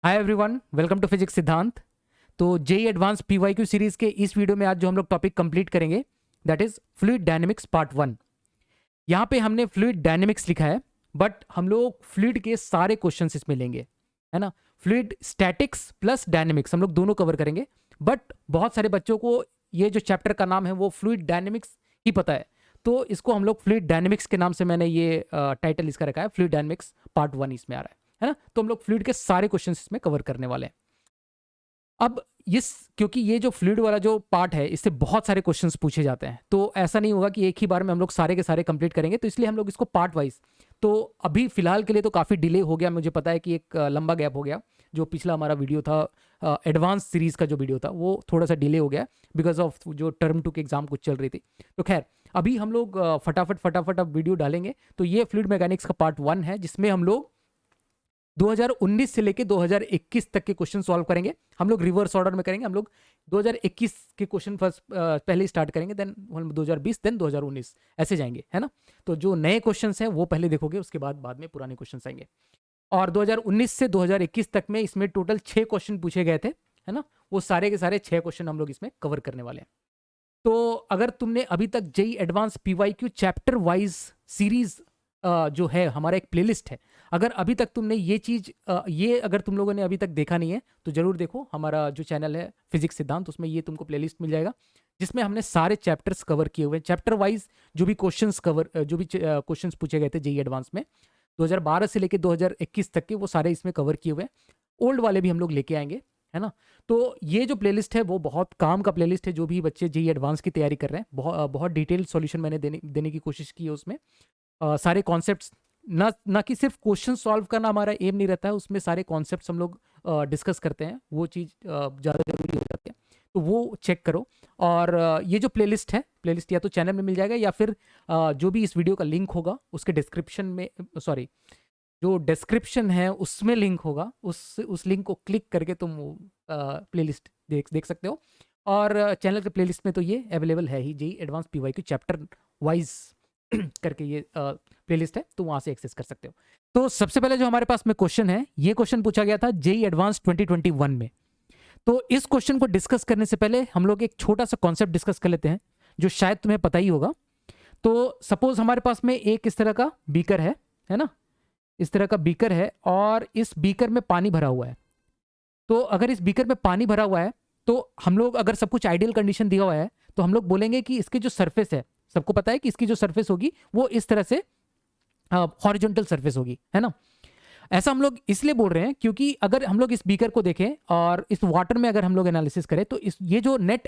Hi everyone, welcome to physics Siddhant. तो JEE advance PYQ series के इस वीडियो में आज जो हम लोग टॉपिक कंप्लीट करेंगे that is fluid dynamics part 1। यहाँ पे हमने फ्लूइड डायनेमिक्स लिखा है, बट हम लोग फ्लूइड के सारे क्वेश्चंस इसमें लेंगे, है ना। फ्लूइड स्टैटिक्स प्लस डायनेमिक्स हम लोग दोनों कवर करेंगे। बट बहुत सारे बच्चों को ये जो चैप्टर का नाम है वो फ्लूइड डायनेमिक्स ही पता है, तो इसको हम लोग फ्लूइड डायनेमिक्स के नाम से मैंने ये टाइटल इसका रखा है। फ्लूइड डायनेमिक्स पार्ट 1 इसमें आ रहा है ना। तो हम लोग फ्लूइड के सारे क्वेश्चन इसमें कवर करने वाले हैं। अब इस क्योंकि ये जो फ्लूइड वाला जो पार्ट है इससे बहुत सारे क्वेश्चंस पूछे जाते हैं, तो ऐसा नहीं होगा कि एक ही बार में हम लोग सारे के सारे कंप्लीट करेंगे, तो इसलिए हम लोग इसको पार्ट वाइज। तो अभी फिलहाल के लिए तो काफ़ी डिले हो गया, मुझे पता है कि एक लंबा गैप हो गया। जो पिछला हमारा वीडियो था एडवांस सीरीज का जो वीडियो था वो थोड़ा सा डिले हो गया बिकॉज ऑफ जो टर्म 2 के एग्जाम कुछ चल रही थी। तो खैर अभी हम लोग फटाफट अब वीडियो डालेंगे। तो ये फ्लूइड मैकेनिक्स का पार्ट 1 है, जिसमें हम लोग 2019 से लेके 2021 तक के क्वेश्चन सॉल्व करेंगे। हम लोग रिवर्स ऑर्डर में करेंगे। हम लोग 2021 के क्वेश्चन फर्स्ट पहले स्टार्ट करेंगे, देन 2020, देन 2019, ऐसे जाएंगे, है ना। तो जो नए क्वेश्चंस हैं वो पहले देखोगे, उसके बाद में पुराने क्वेश्चंस आएंगे। और 2019 से 2021 तक में इसमें टोटल 6 क्वेश्चन पूछे गए थे, है ना। वो सारे के सारे 6 क्वेश्चन हम लोग इसमें कवर करने वाले हैं। तो अगर तुमने अभी तक JEE advance PYQ chapter wise series जो है, हमारा एक प्लेलिस्ट है, अगर अभी तक तुमने ये चीज़ ये अगर तुम लोगों ने अभी तक देखा नहीं है तो जरूर देखो। हमारा जो चैनल है फिजिक्स सिद्धांत, उसमें ये तुमको प्लेलिस्ट मिल जाएगा, जिसमें हमने सारे चैप्टर्स कवर किए हुए हैं। चैप्टर वाइज जो भी क्वेश्चंस पूछे गए थे जेई एडवांस में 2012 से लेके 2021 तक के, वो सारे इसमें कवर किए हुए हैं। ओल्ड वाले भी हम लोग लेके आएंगे, है ना। तो ये जो प्लेलिस्ट है वो बहुत काम का प्लेलिस्ट है। जो भी बच्चे जेई एडवांस की तैयारी कर रहे हैं, बहुत डिटेल सॉल्यूशन मैंने देने की कोशिश की है उसमें। सारे कॉन्सेप्ट्स, ना कि सिर्फ क्वेश्चन सॉल्व करना हमारा एम नहीं रहता है, उसमें सारे कॉन्सेप्ट्स हम लोग डिस्कस करते हैं। वो चीज़ ज़्यादा जरूरी हो जाती है, तो वो चेक करो। और ये जो प्लेलिस्ट है, प्लेलिस्ट या तो चैनल में मिल जाएगा या फिर जो भी इस वीडियो का लिंक होगा उसके डिस्क्रिप्शन में, सॉरी, जो डिस्क्रिप्शन है उसमें लिंक होगा, उस लिंक को क्लिक करके तुम प्लेलिस्ट देख सकते हो। और चैनल के प्लेलिस्ट में तो ये अवेलेबल है ही, JEE advance PYQ chapter wise करके ये प्लेलिस्ट है, तो वहां से एक्सेस कर सकते हो। तो सबसे पहले जो हमारे पास में क्वेश्चन है, ये क्वेश्चन पूछा गया था जेई एडवांस 2021 में। तो इस क्वेश्चन को डिस्कस करने से पहले हम लोग एक छोटा सा कॉन्सेप्ट डिस्कस कर लेते हैं, जो शायद तुम्हें पता ही होगा। तो सपोज हमारे पास में एक इस तरह का बीकर है ना। इस तरह का बीकर है और इस बीकर में पानी भरा हुआ है। तो अगर इस बीकर में पानी भरा हुआ है तो हम लोग, अगर सब कुछ आइडियल कंडीशन दिया हुआ है, तो हम लोग बोलेंगे कि इसकी जो सरफेस है, सबको पता है कि इसकी जो सरफेस होगी वो इस तरह से हॉरिजॉन्टल सरफेस होगी, है ना। ऐसा हम लोग इसलिए बोल रहे हैं क्योंकि अगर हम लोग इस बीकर को देखें और इस वाटर में अगर हम लोग एनालिसिस करें, तो ये जो net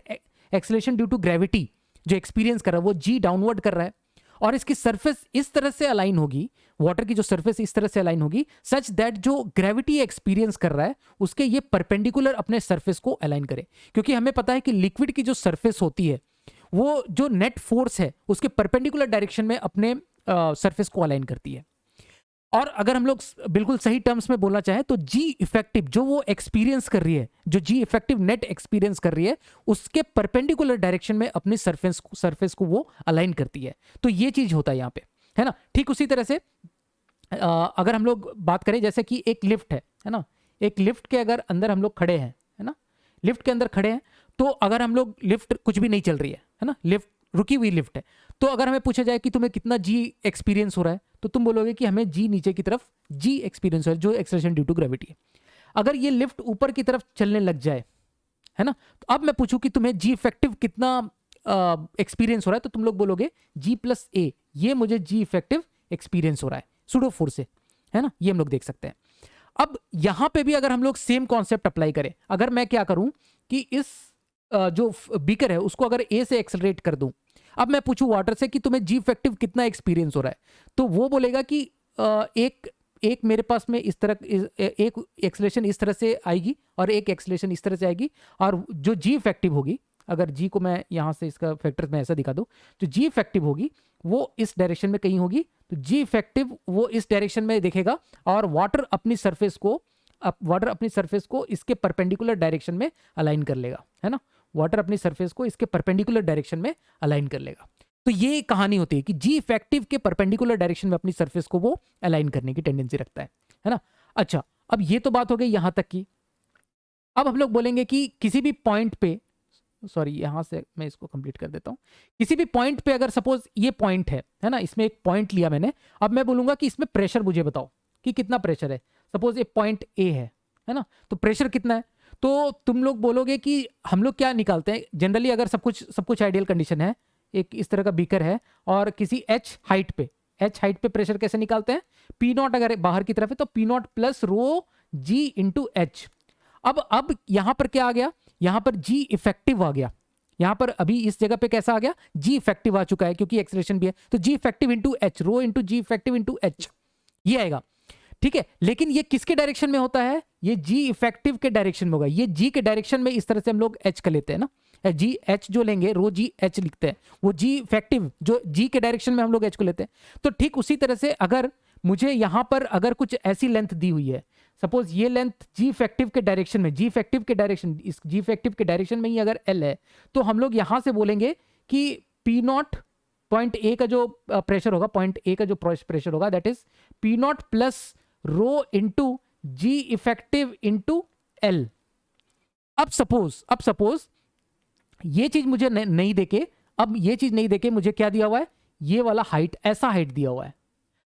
acceleration due to gravity जो एक्सपीरियंस कर रहा है वो जी डाउनवर्ड कर रहा है, और इसकी सरफेस इस तरह से अलाइन होगी, वाटर की जो सरफेस इस तरह से अलाइन होगी सच दैट जो ग्रेविटी एक्सपीरियंस कर रहा है उसके ये परपेंडिकुलर अपने सरफेस को अलाइन करे। क्योंकि हमें पता है कि लिक्विड की जो सरफेस होती है वो जो नेट फोर्स है उसके परपेंडिकुलर डायरेक्शन में अपने सरफेस को अलाइन करती है। और अगर हम लोग बिल्कुल सही टर्म्स में बोलना चाहें तो जी इफेक्टिव जो वो एक्सपीरियंस कर रही है, जो जी इफेक्टिव नेट एक्सपीरियंस कर रही है, उसके परपेंडिकुलर डायरेक्शन में अपनी सरफेस को वो अलाइन करती है। तो ये चीज होता है यहाँ पे, है ना। ठीक उसी तरह से अगर हम लोग बात करें, जैसे कि एक लिफ्ट है ना। एक लिफ्ट के अगर अंदर हम लोग खड़े हैं, है ना, लिफ्ट के अंदर खड़े हैं, तो अगर हम लोग, लिफ्ट कुछ भी नहीं चल रही है ना, लिफ्ट रुकी हुई लिफ्ट है, तो अगर हमें पूछा जाए कि तुम्हें कितना जी एक्सपीरियंस हो रहा है, तो तुम बोलोगे कि हमें जी नीचे की तरफ जी एक्सपीरियंस हो रहा है, जो एक्सेलरेशन ड्यू टू ग्रेविटी है। अगर ये लिफ्ट ऊपर की तरफ चलने लग जाए, है ना, तो अब मैं पूछूं कि तुम्हें जी इफेक्टिव कितना एक्सपीरियंस हो रहा है, तो तुम लोग बोलोगे जी प्लस ए, ये मुझे जी इफेक्टिव एक्सपीरियंस हो रहा है सूडो फोर्स से, है ना। ये हम लोग देख सकते हैं। अब यहां पे भी अगर हम लोग सेम कॉन्सेप्ट अप्लाई करें, अगर मैं क्या करूं कि इस जो बीकर है उसको अगर ए से एक्सेलरेट कर दूं, अब मैं पूछूं वाटर से कि तुम्हें जी इफेक्टिव कितना एक्सपीरियंस हो रहा है, तो वो बोलेगा कि एक मेरे पास में इस तरह एक एक्सेलरेशन इस तरह से आएगी और एक एक्सेलरेशन इस तरह से आएगी, और जो जी इफेक्टिव होगी, अगर जी को मैं यहाँ से इसका फैक्टर मैं ऐसा दिखा दूं, तो जी इफेक्टिव होगी वो इस डायरेक्शन में कहीं होगी, तो जी इफेक्टिव वो इस डायरेक्शन में देखेगा, और वाटर अपनी सरफेस को इसके परपेंडिकुलर डायरेक्शन में अलाइन कर लेगा, है ना। वाटर अपनी सरफेस को इसके परपेंडिकुलर डायरेक्शन में अलाइन कर लेगा। तो ये कहानी होती है कि जी इफेक्टिव के परपेंडिकुलर डायरेक्शन में अपनी सरफेस को वो अलाइन करने की टेंडेंसी रखता है ना। अच्छा, अब ये तो बात हो गई यहां तक की। अब हम लोग बोलेंगे कि किसी भी पॉइंट पे, सॉरी यहां से मैं इसको कंप्लीट कर देता हूं, किसी भी पॉइंट पे अगर सपोज ये पॉइंट है ना, इसमें एक पॉइंट लिया मैंने, अब मैं बोलूंगा कि इसमें प्रेशर मुझे बताओ कि कितना प्रेशर है। सपोज ये पॉइंट ए है ना, तो प्रेशर कितना है। तो तुम लोग बोलोगे कि हम लोग क्या निकालते हैं जनरली, अगर सब कुछ आइडियल कंडीशन है, एक इस तरह का बीकर है और किसी एच हाइट पे प्रेशर कैसे निकालते हैं, पी नॉट अगर बाहर की तरफ है तो P not plus rho G into H. अब यहां पर क्या आ गया, यहां पर जी इफेक्टिव आ गया, यहां पर अभी इस जगह पे कैसा आ गया, जी इफेक्टिव आ चुका है क्योंकि एक्सेलरेशन भी है, तो जी इफेक्टिव इंटू एच, रो इंटू जी इफेक्टिव इंटू एच, ये आएगा। ठीक है, लेकिन ये किसके डायरेक्शन में होता है, ये जी इफेक्टिव के डायरेक्शन में होगा। ये जी के डायरेक्शन में इस तरह से हम लोग एच का लेते हैं ना, जी एच जो लेंगे रो जी एच लिखते हैं, वो जी इफेक्टिव जो जी के डायरेक्शन में हम लोग एच को लेते हैं। तो ठीक उसी तरह से अगर मुझे यहां पर अगर कुछ ऐसी लेंथ दी हुई है, सपोज ये लेंथ जी इफेक्टिव के डायरेक्शन में, जी इफेक्टिव के डायरेक्शन, इस जी इफेक्टिव के डायरेक्शन में ही अगर एल है, तो हम लोग यहां से बोलेंगे कि पी नॉट पॉइंट ए का जो प्रेशर होगा, पॉइंट ए का जो प्रेशर होगा that is P not plus rho into ji effective into L. अब सपोज ये चीज मुझे नहीं देके, अब ये चीज नहीं देके मुझे क्या दिया हुआ है, ये वाला हाइट, ऐसा हाइट दिया हुआ है।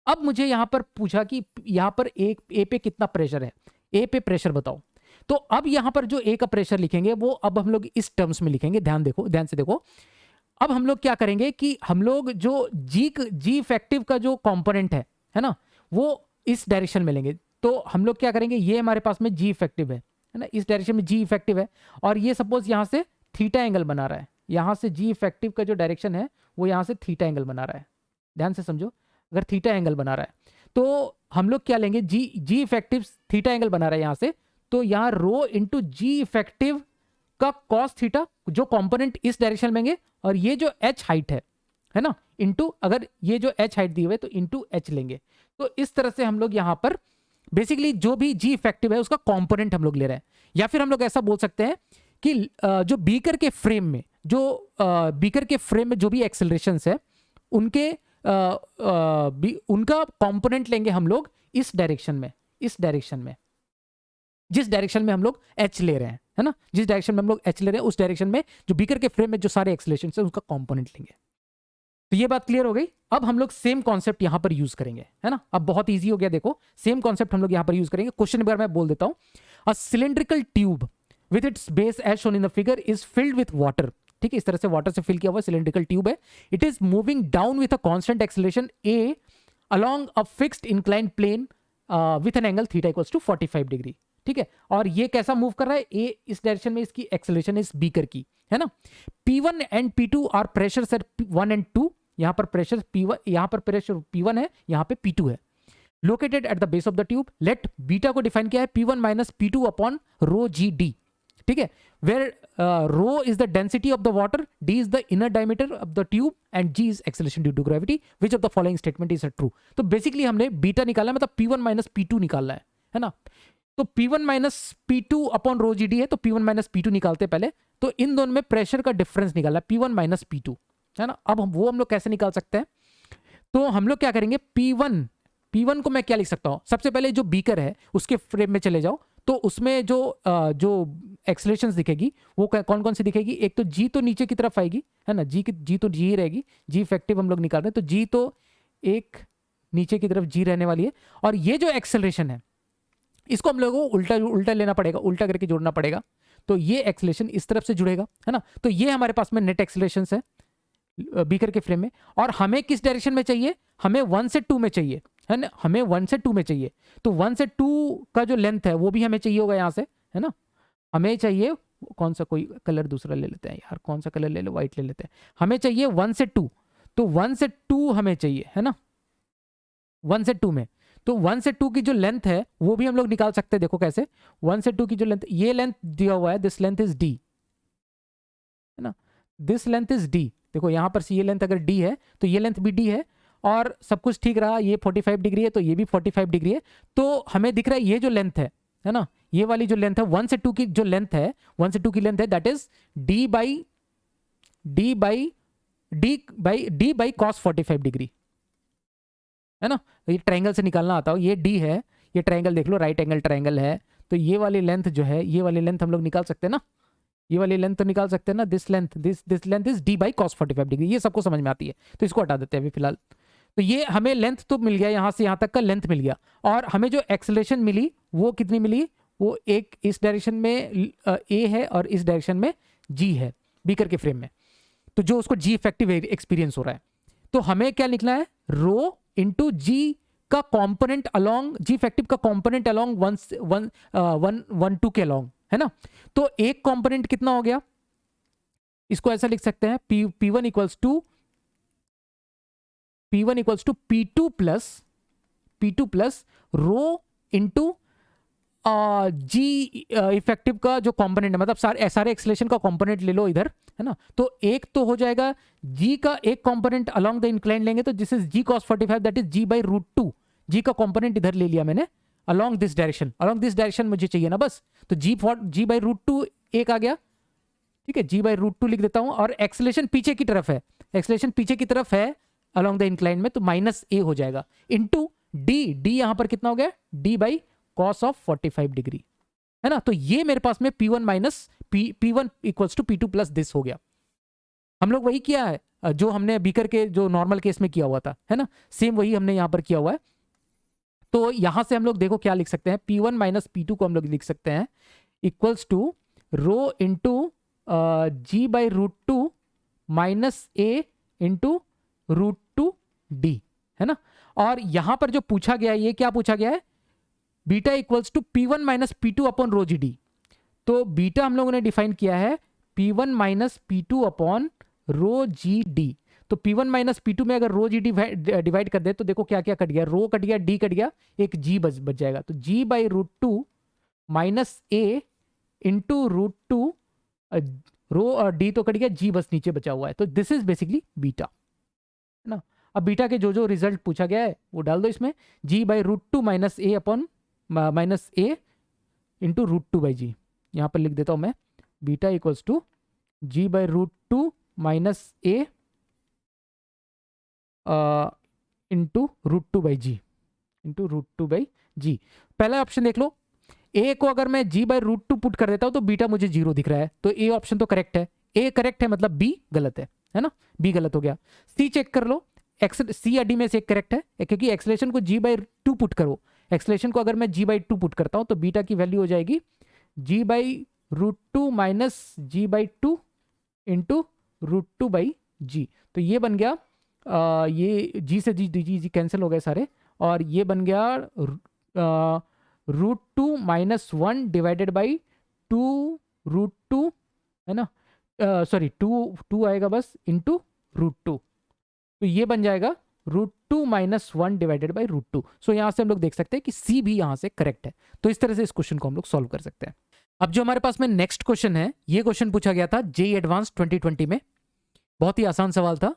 अब मुझे यहां पर पूछा कि यहां पर ए पे कितना प्रेशर है, ए पे प्रेशर बताओ। तो अब यहां पर जो ए का प्रेशर लिखेंगे वो अब हम लोग इस टर्म्स में लिखेंगे, ध्यान से देखो। अब हम लोग क्या करेंगे कि हम लोग जो जी इफेक्टिव का जो कंपोनेंट है ना, वो इस डायरेक्शन में लेंगे। तो हम लोग क्या करेंगे, ये हमारे पास में जी इफेक्टिव है ना, इस डायरेक्शन में जी इफेक्टिव है, और ये सपोज यहां से थीटा एंगल बना रहा है, यहां से जी इफेक्टिव का जो डायरेक्शन है वो यहां से थीटा एंगल बना रहा है। ध्यान से समझो, अगर थीटा एंगल बना रहा है तो हम लोग क्या लेंगे, जी इफेक्टिव थीटा एंगल बना रहा है यहां से, तो यहां रो इंटू जी इफेक्टिव का कॉस थीटा जो कंपोनेंट इस डायरेक्शन में लेंगे, और ये जो एच हाइट है ना, इंटू अगर ये जो एच हाइट दी हुई है तो इंटू एच लेंगे। तो इस तरह से हम लोग यहां पर बेसिकली जो भी जी इफेक्टिव है उसका कंपोनेंट हम लोग ले रहे हैं। या फिर हम लोग ऐसा बोल सकते हैं कि जो बीकर के फ्रेम में जो भी एक्सेलरेशंस है उनके उनका कंपोनेंट लेंगे हम लोग इस डायरेक्शन में, जिस डायरेक्शन में हम लोग एच ले रहे हैं, है ना, जिस डायरेक्शन में हम लोग एच ले रहे हैं उस डायरेक्शन में जो बीकर के फ्रेम में जो सारे एक्सेलरेशन है उसका कंपोनेंट लेंगे। तो ये बात क्लियर हो गई। अब हम लोग सेम कॉन्सेप्ट यहां पर यूज करेंगे, है ना, अब बहुत इजी हो गया। देखो सेम कॉन्सेप्ट हम लोग यहां पर यूज करेंगे। क्वेश्चन नंबर मैं बोल देता हूं, a cylindrical tube with its base edge shown in the figure is filled with water. ठीक है, इस तरह से वाटर से फिल किया हुआ सिलिंड्रिकल ट्यूब है। It is moving down with a constant acceleration a along a fixed inclined plane with an angle theta equals to 45 degree. ठीक है, और ये कैसा मूव कर रहा है, ए इस डायरेक्शन में इसकी एक्सेलरेशन इस बीकर की, है ना। P1 and P2 are pressure at 1 and 2, यहां पर प्रेशर P1, यहां पर प्रेशर P1 है, यहां पे P2 है। Located at the base of the tube, let beta को डिफाइन किया है P1 minus P2 upon rho g d. ठीक है, where rho is the density of the water, d is the inner diameter of the tube and g is acceleration due to gravity, which of the following statement is true. तो basically हमने beta निकाला, मतलब P1 minus P2 निकालना है ना। तो P1 minus P2 upon rho g D है, तो P1 माइनस P2 निकालते पहले। तो इन दोनों में प्रेशर का डिफरेंस निकाला P1 माइनस P2, है ना। अब हम लोग कैसे निकाल सकते हैं, तो हम लोग क्या करेंगे, P1 को मैं क्या लिख सकता हूं, सबसे पहले जो बीकर है उसके फ्रेम में चले जाओ, तो उसमें जो एक्सेलरेशंस दिखेगी वो कौन कौन सी दिखेगी। एक तो जी तो नीचे की तरफ आएगी, है ना, जी तो जी ही रहेगी, जी इफेक्टिव हम लोग निकाल रहे हैं, तो जी तो एक नीचे की तरफ जी रहने वाली है। और ये जो एक्सेलरेशन है इसको हम लोगों को उल्टा लेना पड़ेगा, उल्टा करके जोड़ना पड़ेगा, तो ये एक्सेलरेशन इस तरफ से जुड़ेगा, है ना। तो ये हमारे पास में नेट एक्सेलरेशन है बीकर के फ्रेम में। और हमें किस डायरेक्शन में चाहिए, हमें 1 से 2 में चाहिए, है ना, हमें 1 से 2 में चाहिए। तो 1 से 2 का जो लेंथ है वो भी हमें चाहिए होगा यहाँ से, है ना। हमें चाहिए कौन सा, कोई कलर दूसरा ले लेते हैं यार, कौन सा कलर ले लो, व्हाइट ले लेते हैं। हमें चाहिए 1 से 2, तो 1 से 2 हमें चाहिए, है ना, 1 से 2 में। तो 1 से 2 की जो लेंथ है वो भी हम लोग निकाल सकते हैं। देखो कैसे, 1 से 2 की जो लेंथ, ये लेंथ दिया हुआ है, दिस लेंथ इज डी, है ना, दिस लेंथ इज डी। देखो यहां पर ये लेंथ अगर डी है तो ये लेंथ भी डी है, और सब कुछ ठीक रहा, ये 45 डिग्री है तो ये भी 45 डिग्री है। तो हमें दिख रहा है ये जो लेंथ है ना, ये वाली जो लेंथ है 1 से 2 की जो लेंथ है, 1 से 2 की लेंथ है that is D by cos 45 degree, है ना। ये ट्रायंगल से निकालना आता हो, ये डी है, ये ट्रायंगल देख लो, राइट एंगल ट्रायंगल है, तो ये वाली लेंथ जो है, ये वाली लेंथ हम लोग निकाल सकते हैं ना, ये वाली लेंथ तो निकाल सकते हैं ना, this length is D by cos 45 degree, ये सबको समझ में आती है, तो इसको हटा देते हैं अभी फिलहाल। तो ये हमें लेंथ तो मिल गया, यहाँ से यहाँ तक का लेंथ मिल गया, और हमें जो एक्सेलरेशन मिली वो कितनी मिली, वो एक इस डायरेक्शन में ए है और इस डायरेक्शन में जी है बीकर के फ्रेम में, तो जो उसको जी इफेक्टिव एक्सपीरियंस हो रहा है। तो हमें क्या निकला है, रो इंटू जी का कॉम्पोनेंट अलॉन्ग, जी इफेक्टिव का कॉम्पोनेंट अलॉन्ग 112 के अलॉन्ग, है ना। तो एक कॉम्पोनेंट कितना हो गया, इसको ऐसा लिख सकते हैं, P1 equals to P2 plus rho into ji effective का जो कंपोनेंट है, मतलब सारे एक्सेलरेशन का कंपोनेंट ले लो इधर, है ना। तो एक तो हो जाएगा जी का एक कंपोनेंट अलोंग द इंक्लाइन लेंगे, तो this is ji cos 45, that is ji by root to, जी का कंपोनेंट इधर ले लिया मैंने अलोंग दिस डायरेक्शन मुझे चाहिए ना बस, तो जी बाई रूट टू एक आ गया, ठीक है, जी बाई रूट टू लिख देता हूं, और एक्सेलरेशन पीछे की तरफ है अलोंग द इंक्लाइन में, तो माइनस ए हो जाएगा इंटू डी यहां पर कितना हो गया, d by cos of 45 degree, है ना। तो ये मेरे पास में P1 minus P1 equals to P2 plus this हो गया। हम लोग वही किया है जो हमने बीकर के जो नॉर्मल केस में किया हुआ था, है ना, सेम वही हमने यहां पर किया हुआ है। तो यहां से हम लोग देखो क्या लिख सकते हैं, P1 माइनस P2 को हम लोग लिख सकते हैं equals to rho into g by root two minus a into root two d, है ना। और यहां पर जो पूछा गया है, ये क्या पूछा गया है, beta equals to P1 minus P2 upon rho g d. तो बीटा हम लोगों ने डिफाइन किया है P1 minus P2 upon rho g d. तो P1 माइनस P2 में अगर रो जी डिवाइड कर दे तो देखो क्या क्या कट गया, रो कट गया, डी कट गया, एक जी बच जाएगा, तो जी by root two minus a into root to, रो और डी तो कट गया, जी बस नीचे बचा हुआ है, तो दिस इज बेसिकली बीटा, है ना। अब बीटा के जो रिजल्ट पूछा गया है वो डाल दो इसमें, g by root two minus a upon minus a into root two by g, यहाँ पर लिख देता हूँ मैं, beta equals to g by root two minus a into root two by g, पहला ऑप्शन देख लो, ए को अगर मैं g by root two put कर देता हूँ तो बीटा मुझे जीरो दिख रहा है, तो ए ऑप्शन तो करेक्ट है, ए करेक्ट है मतलब बी गलत है ना, बी गलत हो गया। सी चेक कर लो, सी या डी में से एक करेक्ट है, क्योंकि एक्सेलरेशन को जी बाई टू पुट करो, एक्सेलरेशन को अगर मैं जी बाई टू पुट करता हूँ तो बीटा की वैल्यू हो जाएगी g by root two minus g by two into root two by g, तो ये बन गया ये जी से जी कैंसिल हो गए सारे, और ये बन गया root two minus one divided by two root two, है ना, सॉरी टू आएगा बस इंटू रूट टू, तो ये बन जाएगा root two minus one divided by root two. So यहाँ से हम लोग देख सकते हैं कि सी भी यहाँ से करेक्ट है, तो इस तरह से इस क्वेश्चन को हम लोग सॉल्व कर सकते हैं। अब जो हमारे पास में नेक्स्ट क्वेश्चन है, ये क्वेश्चन पूछा गया था जेईई एडवांस 2020 में, बहुत ही आसान सवाल था।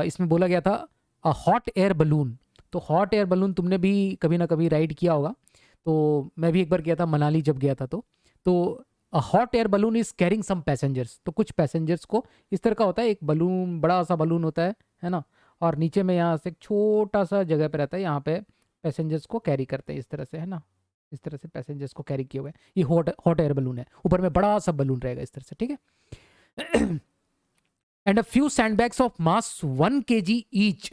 इसमें बोला गया था हॉट एयर बलून, तो हॉट एयर बलून तुमने भी कभी ना कभी राइड किया होगा, तो मैं भी एक बार किया था मनाली जब गया था, तो hot air balloon is carrying some passengers, तो कुछ पैसेंजर्स को इस तरह का होता है, एक बलून बड़ा सा बलून होता है ना, और नीचे में यहाँ से एक छोटा सा जगह पे रहता है, यहाँ पे पैसेंजर्स को कैरी करते हैं इस तरह से, है ना, इस तरह से पैसेंजर्स को कैरी किए हुए, ये हॉट एयर बलून है, ऊपर में बड़ा सा बलून रहेगा इस तरह से, ठीक है। And a few sandbags of mass 1 kg each,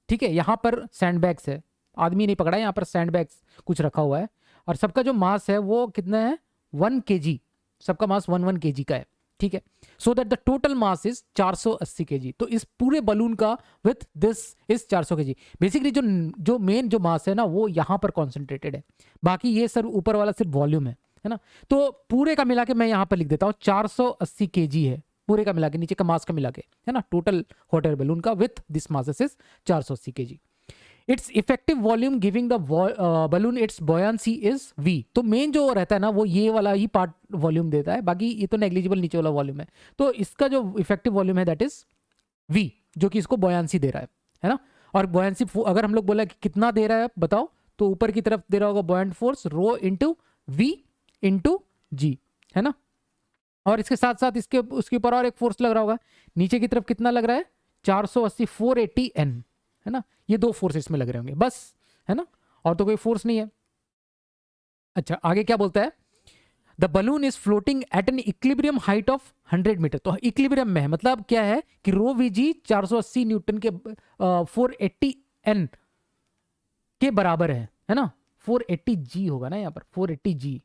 ठीक है, यहाँ पर सैंडबैग्स है, आदमी नहीं पकड़ा है, यहाँ पर सैंडबैग्स कुछ रखा हुआ है, और सबका जो मास है वो कितना है 1 kg, सबका मास 1 kg का है, ठीक है। So that the total mass is 480 kg, तो इस पूरे बलून का with this is 400 kg। Basically जो मेन जो मास है ना वो यहाँ पर कॉन्सेंट्रेटेड है, बाकी ये सर ऊपर वाला सिर्फ वॉल्यूम है ना। तो पूरे का मिला के मैं यहाँ पर लिख देता हूँ 480 kg है, पूरे का मिला के, नीचे का मास का मिला के, है ना, टोटल हॉट एयर बलून का with this mass is 480 kg। It's effective volume giving the balloon it's buoyancy is v, तो मेन जो रहता है ना वो ये वाला ही पार्ट वॉल्यूम देता है, बाकी ये तो नेग्लिजिबल नीचे वाला वॉल्यूम है, तो इसका जो इफेक्टिव वॉल्यूम है दैट इज v, जो कि इसको बॉयंसी दे रहा है ना। और बॉयंसी अगर हम लोग बोला कि कितना दे रहा है बताओ, तो ऊपर की तरफ दे रहा होगा buoyant force rho into v into g, है ना, और इसके साथ साथ उसके ऊपर और एक फोर्स लग रहा होगा, नीचे की तरफ कितना लग रहा है 480 480 N, है ना, ये दो फोर्स इसमें लग रहे होंगे बस, है ना, और तो कोई फोर्स नहीं है। अच्छा आगे क्या बोलता है, the balloon is floating at an equilibrium height of 100 metre. तो इक्विलिब्रियम में है, मतलब क्या है कि रो वी जी 480 न्यूटन के 480 एन के बराबर है ना। 480 जी होगा ना यहाँ पर, 480 जी,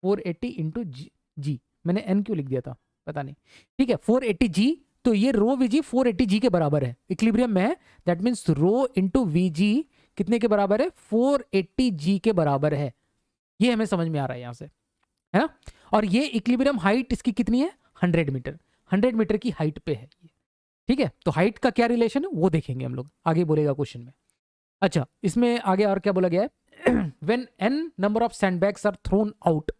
480 इंटू जी, मैंने एन क्यों लिख दिया था पता नहीं, ठीक है 480 जी। तो ये रो वी जी 480 जी के बराबर है, इक्विलिब्रियम में है, that means rho into V g कितने के बराबर है, 480 जी के बराबर है। ये हमें समझ में आ रहा है यहाँ से, है ना। और ये इक्विलिब्रियम हाइट इसकी कितनी है, 100 मीटर, 100 मीटर की हाइट पे है, ठीक है। तो हाइट का क्या रिलेशन है वो देखेंगे हम लोग, आगे बोलेगा क्वेश्चन में। अच्छा इसमें आगे और क्या बोला गया है, when n number of sandbags are thrown out,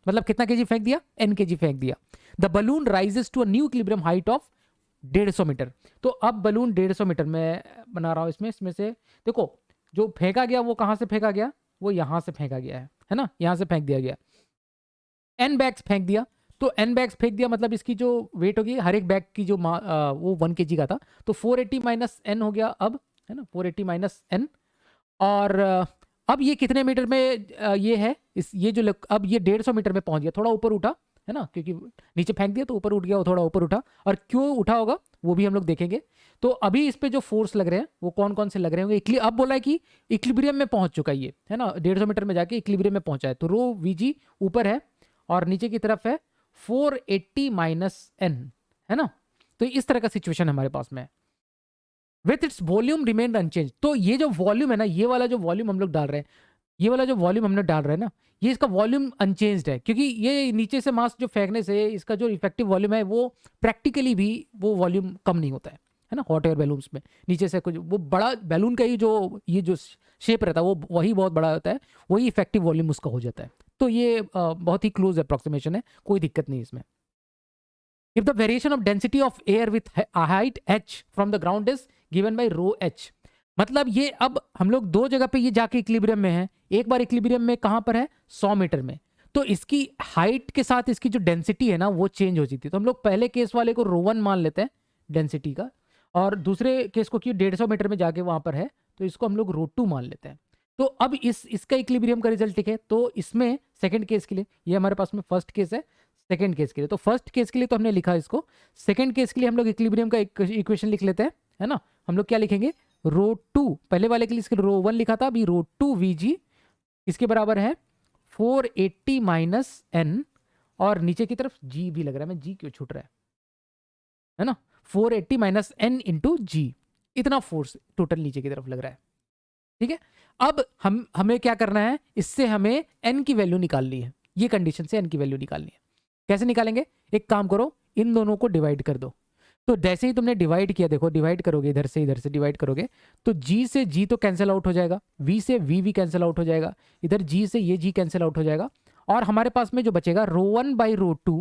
मतलब कितना केजी फेंक दिया, एन केजी फेंक दिया, the balloon rises to a new equilibrium height of 150 metre. तो अब बलून 150 मीटर में बना रहा हूं, इसमें से देखो जो फेंका गया वो कहां से फेंका गया, वो यहां से फेंका गया है ना, यहां से फेंक दिया गया, एन बैग्स फेंक दिया। तो एन बैग्स फेंक दिया मतलब इसकी जो वेट होगी हर एक बैग की जो वो 1 केजी का था, तो 480 माइनस एन हो गया अब, है ना, 480 माइनस एन। और अब ये कितने मीटर में ये है, ये जो अब ये 150 मीटर में पहुंच गया, थोड़ा ऊपर उठा, है ना, क्योंकि नीचे फेंक दिया तो ऊपर उठ गया, वो थोड़ा ऊपर उठा, और क्यों उठा होगा वो भी हम लोग देखेंगे। तो अभी इस पे जो फोर्स लग रहे हैं वो कौन कौन से लग रहे होंगे, अब बोला है कि इक्विलिब्रियम में पहुंच चुका है ये, है ना, 150 मीटर में जाके इक्विलिब्रियम में पहुंचा है। तो रो वीजी ऊपर है और नीचे की तरफ है 480 माइनस एन, है ना। तो इस तरह का सिचुएशन हमारे पास में है, with its volume remain unchanged. तो ये जो वॉल्यूम है ना, ये वाला जो वॉल्यूम हम लोग डाल रहे हैं, ये वाला जो वॉल्यूम हमने डाल रहे हैं ना, ये इसका वॉल्यूम अनचेंज्ड है, क्योंकि ये नीचे से मास जो फेंकने से इसका जो इफेक्टिव वॉल्यूम है वो प्रैक्टिकली भी वो वॉल्यूम कम नहीं होता है ना। हॉट एयर बैलून्स में नीचे से कुछ वो बड़ा बैलून का ही जो ये जो शेप रहता है वो वही बहुत बड़ा होता है, वही इफेक्टिव वॉल्यूम उसका हो जाता है। तो ये बहुत ही क्लोज अप्रोक्सीमेशन है, कोई दिक्कत नहीं इसमें। If the variation of density of air with a height h from the ground is given by rho h, मतलब ये अब हम लोग दो जगह पे ये जाके इक्विलिब्रियम में है, एक बार इक्विलिब्रियम में कहां पर है 100 मीटर में, तो इसकी हाइट के साथ इसकी जो डेंसिटी है ना वो चेंज हो जाती है। तो हम लोग पहले केस वाले को रो 1 मान लेते हैं डेंसिटी का, और दूसरे केस को क्यों 150 मीटर में जाके वहां पर है तो इसको हम लोग रो 2 मान लेते हैं। तो अब इसका इक्विलिब्रियम का रिजल्ट लिखे, तो इसमें सेकंड केस के लिए, ये हमारे पास में फर्स्ट केस है, सेकंड केस के लिए, तो फर्स्ट केस के लिए तो हमने लिखा इसको, सेकंड केस के लिए हम लोग इक्विलिब्रियम का इक्वेशन लिख लेते हैं, है ना। हम लोग क्या लिखेंगे, रो 2, पहले वाले के लिए इसके रो 1 लिखा था, अभी रो 2 वी जी इसके बराबर है 480 माइनस एन, और नीचे की तरफ जी भी लग रहा है, मैं जी क्यों छूट रहा है ना, 480 माइनस एन इंटू जी, इतना फोर्स टोटल नीचे की तरफ लग रहा है, ठीक है। अब हमें क्या करना है, इससे हमें एन की वैल्यू निकालनी है, ये कंडीशन से एन की वैल्यू निकालनी है। कैसे निकालेंगे, एक काम करो, इन दोनों को डिवाइड कर दो। तो जैसे ही तुमने डिवाइड किया, देखो डिवाइड करोगे इधर से डिवाइड करोगे, तो जी से जी तो कैंसिल आउट हो जाएगा, वी से वी भी कैंसिल आउट हो जाएगा, इधर जी से ये जी कैंसिल आउट हो जाएगा, और हमारे पास में जो बचेगा rho 1 by rho 2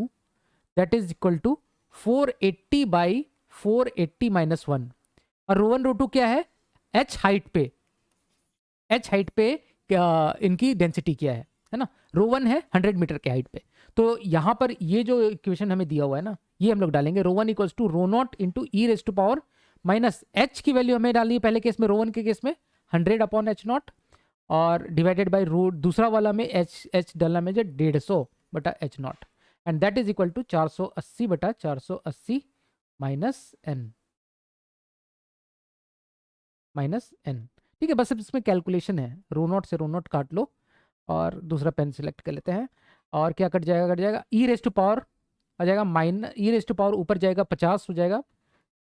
that is equal to 480 by 480 minus 1। और रो 1 रो 2 क्या है, एच हाइट पे, एच हाइट पे इनकी डेंसिटी क्या है ना। रो 1 है 100 मीटर के हाइट पे, तो यहाँ पर ये जो इक्वेशन हमें दिया हुआ है ना, ये हम लोग डालेंगे, rho 1 equals to rho naught into e raise to power minus h की वैल्यू हमें डालनी है पहले केस में, रो 1 के केस में 100 अपॉन एच नॉट, और डिवाइडेड बाई रो दूसरा वाला में एच डालना में जो 150 बटा h naught, and that is equal to 480 बटा 480 माइनस एन, माइनस एन, ठीक है। बस अब इसमें कैलकुलेशन है, रो नॉट से रो नॉट काट लो, और दूसरा पेन सिलेक्ट कर लेते हैं, और क्या कट जाएगा ई रेज टू पावर आ जाएगा minus, e raise to power ऊपर जाएगा 50 हो जाएगा,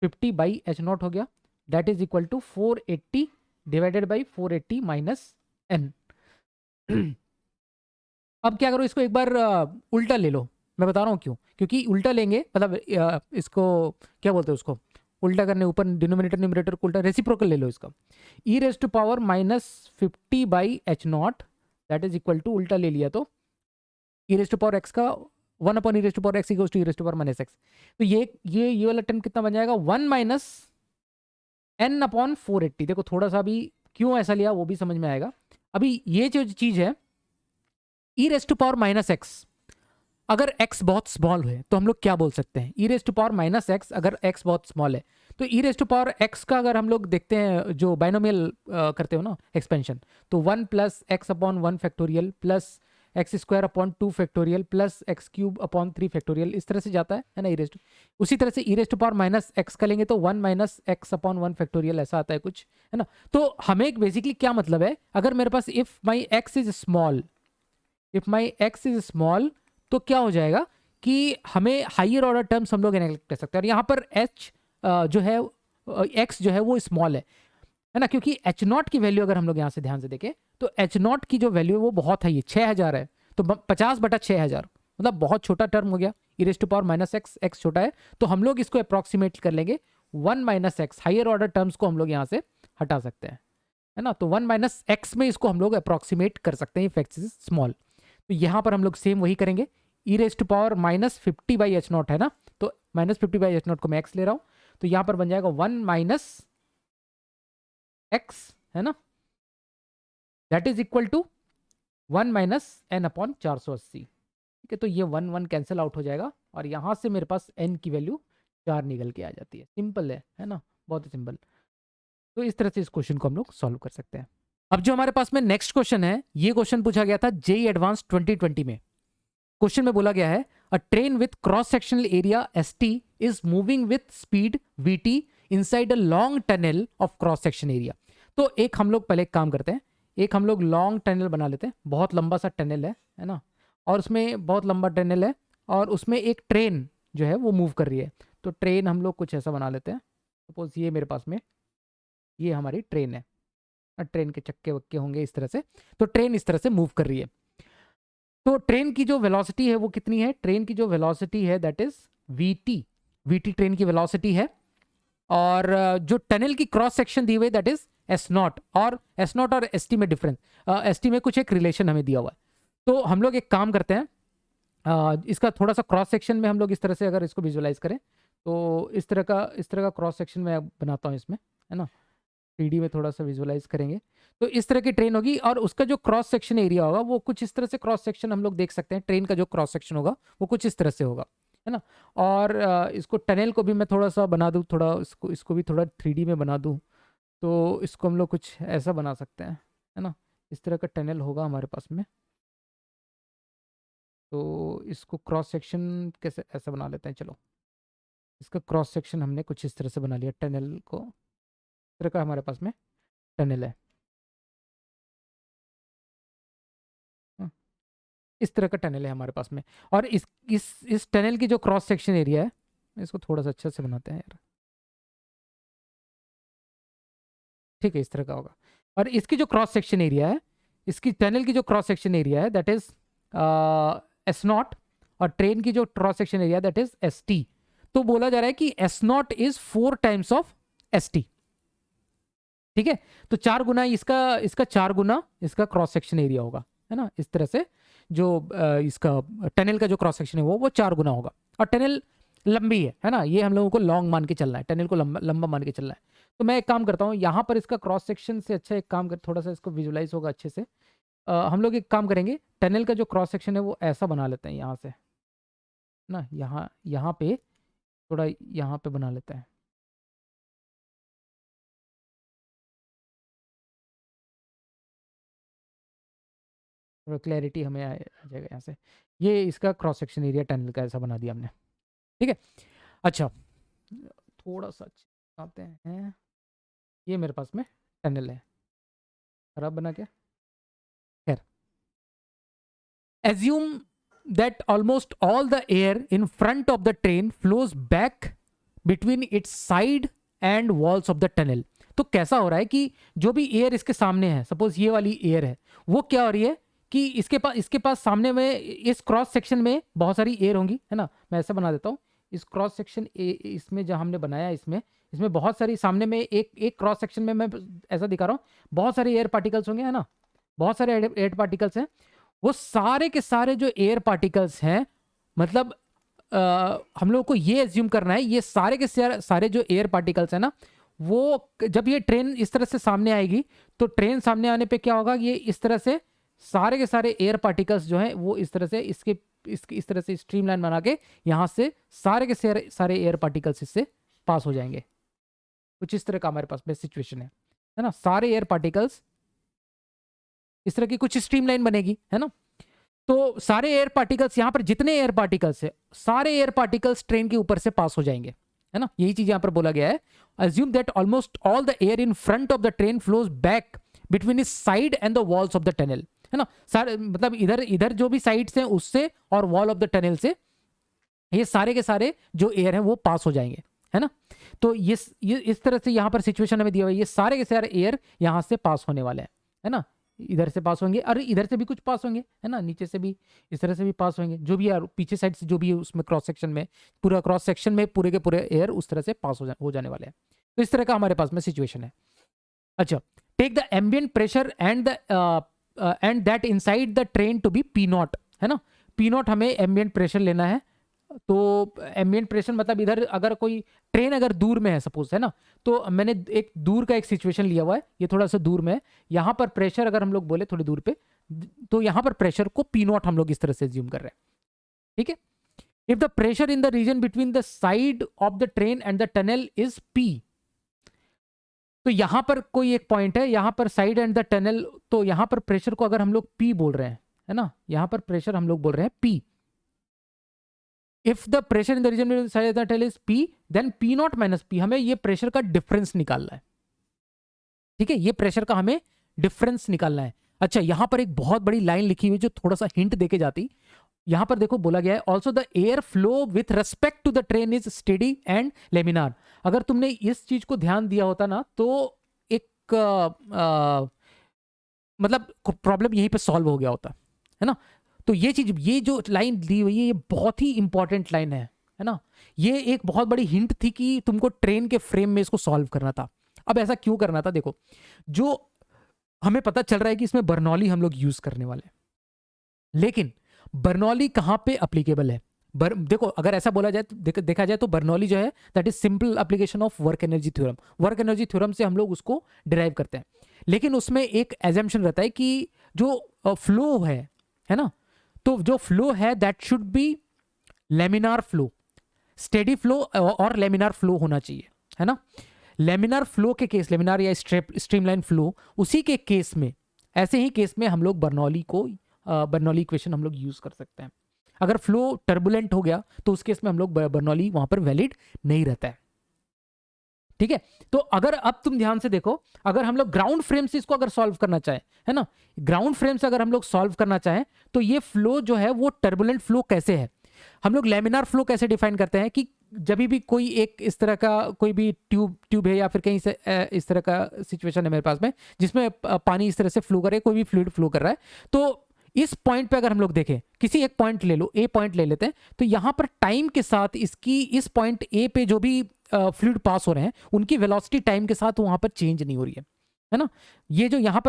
50 बाई एच नॉट हो गया, that is equal to 480 divided by 480 minus n. अब क्या करो, इसको एक बार उल्टा ले लो, मैं बता रहा हूँ क्यों, क्योंकि उल्टा लेंगे मतलब इसको क्या बोलते हैं उसको, उल्टा करने, ऊपर डिनोमिनेटर न्यूमरेटर को उल्टा, रेसिप्रोकल ले लो इसका, e raise to power minus 50 by h not that is equal to, उल्टा ले लिया तो e raise to power x का 1 upon e raise to power x equals to e raise to power minus x, तो ये वाला term कितना बन जाएगा, 1 माइनस एन अपॉन 480। देखो थोड़ा सा भी क्यों ऐसा लिया वो भी समझ में आएगा। अभी ये जो चीज है e raise to power minus x, अगर x बहुत स्मॉल है तो हम लोग क्या बोल सकते हैं, e raise to power minus x, अगर x बहुत स्मॉल है तो e raise to power x का अगर हम लोग देखते हैं जो बाइनोमियल करते हो ना एक्सपेंशन, तो 1 plus x upon 1 factorial plus x square upon 2 factorial plus x cube upon 3 factorial, इस तरह से जाता है ना ई रेज टू। उसी तरह से e raise to power minus x का लेंगे तो 1 माइनस एक्स अपॉन 1 फैक्टोरियल ऐसा आता है कुछ, है ना। तो हमें बेसिकली क्या मतलब है, अगर मेरे पास if my x is small, if my x is small तो क्या हो जाएगा कि हमें हाइयर ऑर्डर टर्म्स हम लोग नेगलेक्ट कर सकते हैं। और यहाँ पर h जो है x जो है वो स्मॉल है ना, क्योंकि एच नॉट की वैल्यू अगर हम लोग यहाँ से ध्यान से देखें तो एच नॉट की जो वैल्यू है वो बहुत हाई है, 6000 है, तो 50/6000 मतलब बहुत छोटा टर्म हो गया। E raise to power minus x, x छोटा है तो हम लोग इसको अप्रॉक्सीमेट कर लेंगे 1 minus x, higher order terms को हम लोग यहाँ से हटा सकते हैं, है ना। तो 1 माइनस एक्स में इसको हम लोग अप्रॉक्सीमेट कर सकते हैं इफ एक्स इज स्मॉल। तो यहाँ पर हम लोग सेम वही करेंगे, e raise to power minus 50/h0 है ना, तो माइनस 50/h0 को मैं एक्स ले रहा हूँ, तो यहाँ पर बन जाएगा 1 माइनस एक्स, है ना, that is equal to 1 minus n upon 480। ठीक है, तो ये 1 1 कैंसिल आउट हो जाएगा और यहाँ से मेरे पास n की वैल्यू 4 निकल के आ जाती है। सिंपल है ना, बहुत ही सिंपल। तो इस तरह से इस क्वेश्चन को हम लोग सॉल्व कर सकते हैं। अब जो हमारे पास में नेक्स्ट क्वेश्चन है, ये क्वेश्चन पूछा गया था जेईई एडवांस 2020 में। क्वेश्चन में बोला गया है अ train with cross sectional area ST is moving with speed VT inside a long tunnel of cross section area. तो एक हम लोग पहले एक काम करते हैं, एक हम लोग लॉन्ग टनल बना लेते हैं, बहुत लंबा सा टनल है ना, और उसमें बहुत लंबा टनल है और उसमें एक ट्रेन जो है वो मूव कर रही है। तो ट्रेन हम लोग कुछ ऐसा बना लेते हैं, सपोज ये मेरे पास में ये हमारी ट्रेन है, ट्रेन के चक्के वक्के होंगे इस तरह से, तो ट्रेन इस तरह से मूव कर रही है। तो ट्रेन की जो वेलोसिटी है वो कितनी है, ट्रेन की जो वेलोसिटी है दैट इज VT ट्रेन की वेलोसिटी है, और जो टनल की क्रॉस सेक्शन दी हुई दैट इज S0, और S0 और ST में डिफरेंस, ST में कुछ एक रिलेशन हमें दिया हुआ है। तो हम लोग एक काम करते हैं, इसका थोड़ा सा क्रॉस सेक्शन में हम लोग इस तरह से अगर इसको विजुअलाइज करें तो इस तरह का क्रॉस सेक्शन मैं बनाता हूँ इसमें, है ना, 3D में थोड़ा सा विजुअलाइज करेंगे। तो इस तरह की ट्रेन होगी और उसका जो क्रॉस सेक्शन एरिया होगा वो कुछ इस तरह से क्रॉस सेक्शन हम लोग देख सकते हैं, ट्रेन का जो क्रॉस सेक्शन होगा वो कुछ इस तरह से होगा, है ना। और इसको टनल को भी मैं थोड़ा सा बना दूँ, थोड़ा इसको भी थोड़ा 3D में बना दूँ, तो इसको हम लोग कुछ ऐसा बना सकते हैं, है ना, इस तरह का टनल होगा हमारे पास में। तो इसको क्रॉस सेक्शन कैसे ऐसा बना लेते हैं, चलो इसका क्रॉस सेक्शन हमने कुछ इस तरह से बना लिया, टनल को इस तरह का हमारे पास में टनल है, इस तरह का टनल है हमारे पास में। और इस टनल की जो क्रॉस सेक्शन एरिया है, इसको थोड़ा सा अच्छे से बनाते हैं यार, ठीक है, इस तरह का होगा। और इसकी जो क्रॉस सेक्शन एरिया है, इसकी टनल की जो क्रॉस सेक्शन एरिया है दैट इज S0, और ट्रेन की जो cross section area that is ST। तो बोला जा रहा है कि S0 is 4 times of ST। ठीक है, तो 4 गुना इसका 4 गुना इसका क्रॉस सेक्शन एरिया होगा, है ना, इस तरह से जो इसका टनल का जो क्रॉस सेक्शन है वो 4 गुना होगा। और टनल लंबी है ना, ये हम लोगों को लॉन्ग मान के चलना है, टनल को लंबा मान के चलना है। तो मैं एक काम करता हूँ, यहाँ पर इसका क्रॉस सेक्शन से अच्छा एक काम कर, थोड़ा सा इसको विजुलाइज होगा अच्छे से। हम लोग एक काम करेंगे, टनल का जो क्रॉस सेक्शन है वो ऐसा बना लेते हैं यहाँ से ना, यहाँ पे थोड़ा यहाँ पे बना लेते हैं, थोड़ा क्लैरिटी हमें आ जाएगा यहाँ से। ये इसका क्रॉस सेक्शन एरिया टनल का ऐसा बना दिया हमने, ठीक है। अच्छा, थोड़ा सा आते हैं, ये मेरे पास में टनल है, खराब बना क्या, खैर। Assume that almost all the air in front of the train flows back between its side and walls of the tunnel। तो कैसा हो रहा है कि जो भी एयर इसके सामने है, सपोज ये वाली एयर है, वो क्या हो रही है कि इसके पास सामने में इस क्रॉस सेक्शन में बहुत सारी एयर होंगी, है ना। मैं ऐसा बना देता हूँ, इस क्रॉस सेक्शन इसमें जहाँ हमने बनाया इसमें बहुत सारी सामने में एक क्रॉस सेक्शन में मैं ऐसा दिखा रहा हूँ, बहुत सारे एयर पार्टिकल्स होंगे, है ना, बहुत सारे एयर पार्टिकल्स हैं। वो सारे के सारे जो एयर पार्टिकल्स हैं, मतलब हम लोग को ये एज्यूम करना है, ये सारे के सारे जो एयर पार्टिकल्स हैं ना, वो जब ये ट्रेन इस तरह से सामने आएगी तो ट्रेन सामने आने पे क्या होगा, ये इस तरह से सारे के सारे एयर पार्टिकल्स जो हैं वो इस तरह से इस तरह से स्ट्रीमलाइन बना के यहाँ से सारे के सारे एयर पार्टिकल्स इससे पास हो जाएंगे। कुछ इस तरह का हमारे पास में सिचुएशन है ना। सारे एयर पार्टिकल्स इस तरह की कुछ स्ट्रीमलाइन बनेगी, है ना। तो सारे एयर पार्टिकल्स, यहाँ पर जितने एयर पार्टिकल्स है सारे एयर पार्टिकल्स ट्रेन के ऊपर से पास हो जाएंगे, है ना। यही चीज यहाँ पर बोला गया है। Assume that almost all the air in front of the train flows back between is side and the walls of the tunnel, है ना। सारे मतलब इधर जो भी साइड्स हैं उससे और वॉल ऑफ द टनल से ये सारे के सारे जो एयर है वो पास हो जाएंगे, है ना। तो ये इस तरह से यहाँ पर सिचुएशन हमें दिया हुआ है, ये सारे के सारे एयर यहाँ से पास होने वाले हैं, है ना। इधर से पास होंगे और इधर से भी कुछ पास होंगे, है ना। नीचे से भी इस तरह से भी पास होंगे, जो भी यार पीछे साइड से जो भी है उसमें क्रॉस सेक्शन में, पूरा क्रॉस सेक्शन में पूरे के पूरे एयर उस तरह से पास हो जाने वाले हैं। तो इस तरह का हमारे पास में सिचुएशन है। अच्छा, take the ambient pressure and that inside the train to be P naught, है ना। पी नॉट हमें एम्बिएंट प्रेशर लेना है। तो एम्बिएंट प्रेशर मतलब इधर अगर कोई ट्रेन अगर दूर में है सपोज, है ना, तो मैंने एक दूर का एक सिचुएशन लिया हुआ है, ये थोड़ा सा दूर में है। यहाँ पर प्रेशर अगर हम लोग बोले थोड़ी दूर पे, तो यहाँ पर प्रेशर को पी नॉट हम लोग इस तरह से ज्यूम कर रहे हैं, ठीक है। If the pressure in the region between the side of the train and the tunnel is P, तो यहां पर कोई एक पॉइंट है, यहां पर साइड एंड द टनल, तो यहां पर प्रेशर को अगर हम लोग पी बोल रहे हैं, है ना, यहां पर प्रेशर हम लोग बोल रहे हैं P. If the pressure in the region between side of the tunnel is P, then P naught minus P, हमें ये प्रेशर का डिफरेंस निकालना है, ठीक है। ये प्रेशर का हमें डिफरेंस निकालना है। अच्छा, यहां पर एक बहुत बड़ी लाइन लिखी हुई जो थोड़ा सा हिंट देके जाती, यहां पर देखो बोला गया है also the air flow with respect to the train is steady and laminar. अगर तुमने इस चीज को ध्यान दिया होता ना तो एक मतलब प्रॉब्लम यहीं पे सॉल्व हो गया होता, है ना। तो ये चीज, ये जो लाइन दी हुई है ये बहुत ही इंपॉर्टेंट लाइन है ना। ये एक बहुत बड़ी हिंट थी कि तुमको ट्रेन के फ्रेम में इसको सॉल्व करना था। अब ऐसा क्यों करना था, देखो जो हमें पता चल रहा है कि इसमें बर्नौली हम लोग यूज करने वाले हैं, लेकिन बर्नौली कहां पे अप्लीकेबल है। देखो अगर ऐसा बोला जाए तो देखा जाए तो बर्नौली जो है that is simple application of work energy theorem. Work energy theorem से हम लोग उसको डिराइव करते हैं, लेकिन उसमें एक एजम्पशन रहता है कि जो फ्लो है ना, तो जो फ्लो है that should be laminar flow, steady flow और लेमिनार फ्लो होना चाहिए, है ना। लेमिनार फ्लो के केस, लेमिनार या स्ट्रीमलाइन फ्लो, उसी के केस में, ऐसे ही केस में हम लोग बर्नौली इक्वेशन हम लोग यूज कर सकते हैं। अगर फ्लो टर्बुलेंट हो गया तो उस केस में हम लोग बर्नौली वहां पर वैलिड नहीं रहता है, ठीक है। तो अगर अब तुम ध्यान से देखो, अगर हम लोग ग्राउंड फ्रेम से इसको अगर सॉल्व करना चाहें, है ना, ग्राउंड फ्रेम से अगर हम लोग सॉल्व करना चाहें तो ये फ्लो जो है वो टर्बुलेंट फ्लो कैसे है, हम लोग लेमिनार फ्लो कैसे डिफाइन करते हैं कि जब भी कोई एक इस तरह का कोई भी ट्यूब है या फिर कहीं से इस तरह का सिचुएशन है मेरे पास में जिसमें पानी इस तरह से फ्लो करे, कोई भी फ्लूइड फ्लो कर रहा है, तो इस पॉइंट पे अगर हम लोग देखें, किसी एक पॉइंट ले लो, ए पॉइंट ले लेते हैं, तो यहां पर टाइम के साथ इसकी इस पॉइंट ए पे जो भी फ्लूइड पास हो रहे हैं उनकी वेलोसिटी टाइम के साथ वहां पर चेंज नहीं हो रही है ना। ये जो यहां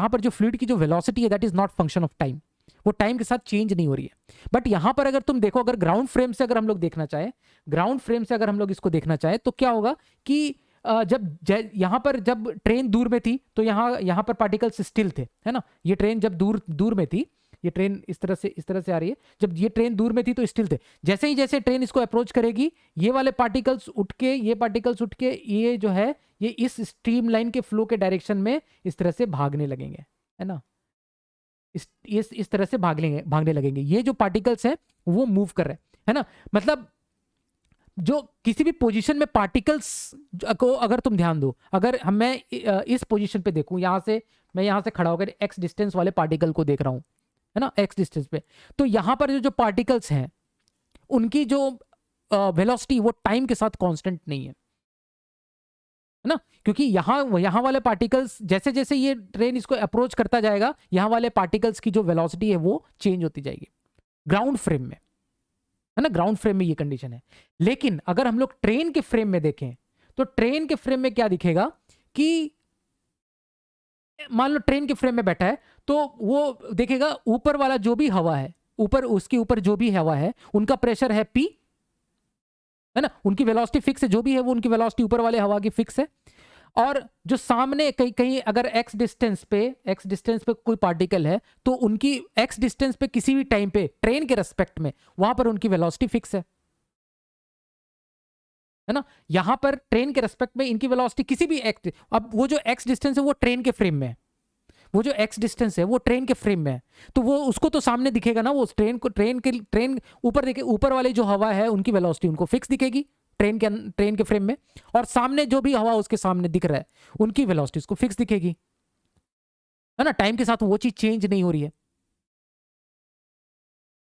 पर जो फ्लूइड की जो वेलोसिटी है that is not function of time, वो टाइम के साथ चेंज नहीं हो रही है। बट यहां पर अगर तुम देखो, अगर ग्राउंड फ्रेम से अगर हम लोग देखना चाहे, ग्राउंड फ्रेम से अगर हम लोग इसको देखना चाहे तो क्या होगा कि जब यहां पर जब ट्रेन दूर में थी तो यहां पर पार्टिकल्स स्टिल थे, है ना। ये ट्रेन जब दूर में थी, ये ट्रेन इस तरह से आ रही है, जब ये ट्रेन दूर में थी तो स्टिल थे। जैसे ही जैसे ट्रेन इसको अप्रोच करेगी, ये वाले पार्टिकल्स उठ के, ये पार्टिकल्स उठ के, ये जो है ये इस स्ट्रीमलाइन के फ्लो के डायरेक्शन में इस तरह से भागने लगेंगे, है ना। इस तरह से भागने लगेंगे। ये जो पार्टिकल्स हैं वो मूव कर रहे हैं, है ना। मतलब जो किसी भी पोजीशन में पार्टिकल्स को अगर तुम ध्यान दो, अगर मैं इस पोजीशन पे देखूं, मैं यहां से खड़ा होकर एक्स डिस्टेंस वाले पार्टिकल को देख रहा हूं, है ना, एक्स डिस्टेंस पे, तो यहां पर जो पार्टिकल्स हैं उनकी जो वेलोसिटी वो टाइम के साथ कांस्टेंट नहीं है ना, क्योंकि यहां वाले पार्टिकल्स जैसे जैसे ये ट्रेन इसको अप्रोच करता जाएगा, यहां वाले पार्टिकल्स की जो वेलोसिटी है वो चेंज होती जाएगी ग्राउंड फ्रेम में, है ना। ग्राउंड फ्रेम में ये कंडीशन है। लेकिन अगर हम लोग ट्रेन के फ्रेम में देखें तो ट्रेन के फ्रेम में क्या दिखेगा कि मान लो ट्रेन के फ्रेम में बैठा है तो वो देखेगा ऊपर वाला जो भी हवा है, उसके ऊपर जो भी हवा है उनका प्रेशर है P, है ना, उनकी वेलोसिटी फिक्स है, जो भी है वो उनकी वेलोसिटी ऊपर वाले हवा की फिक्स है। और जो सामने कहीं कहीं अगर x डिस्टेंस पे कोई पार्टिकल है तो उनकी x डिस्टेंस पे किसी भी टाइम पे ट्रेन के रेस्पेक्ट में वहां पर उनकी वेलोसिटी फिक्स है ना। यहां पर ट्रेन के रेस्पेक्ट में इनकी वेलोसिटी किसी भी x, अब वो जो x डिस्टेंस है वो ट्रेन के फ्रेम में है, वो जो x डिस्टेंस है वो ट्रेन के फ्रेम में है, तो वो उसको तो सामने दिखेगा ना, वो ट्रेन ऊपर देखे, ऊपर वाली जो हवा है उनकी वेलोसिटी उनको फिक्स दिखेगी ट्रेन के फ्रेम में, और सामने जो भी हवा उसके सामने दिख रहा है उनकी वेलोसिटी उसको फिक्स दिखेगी, है ना। टाइम के साथ वो चीज चेंज नहीं हो रही है।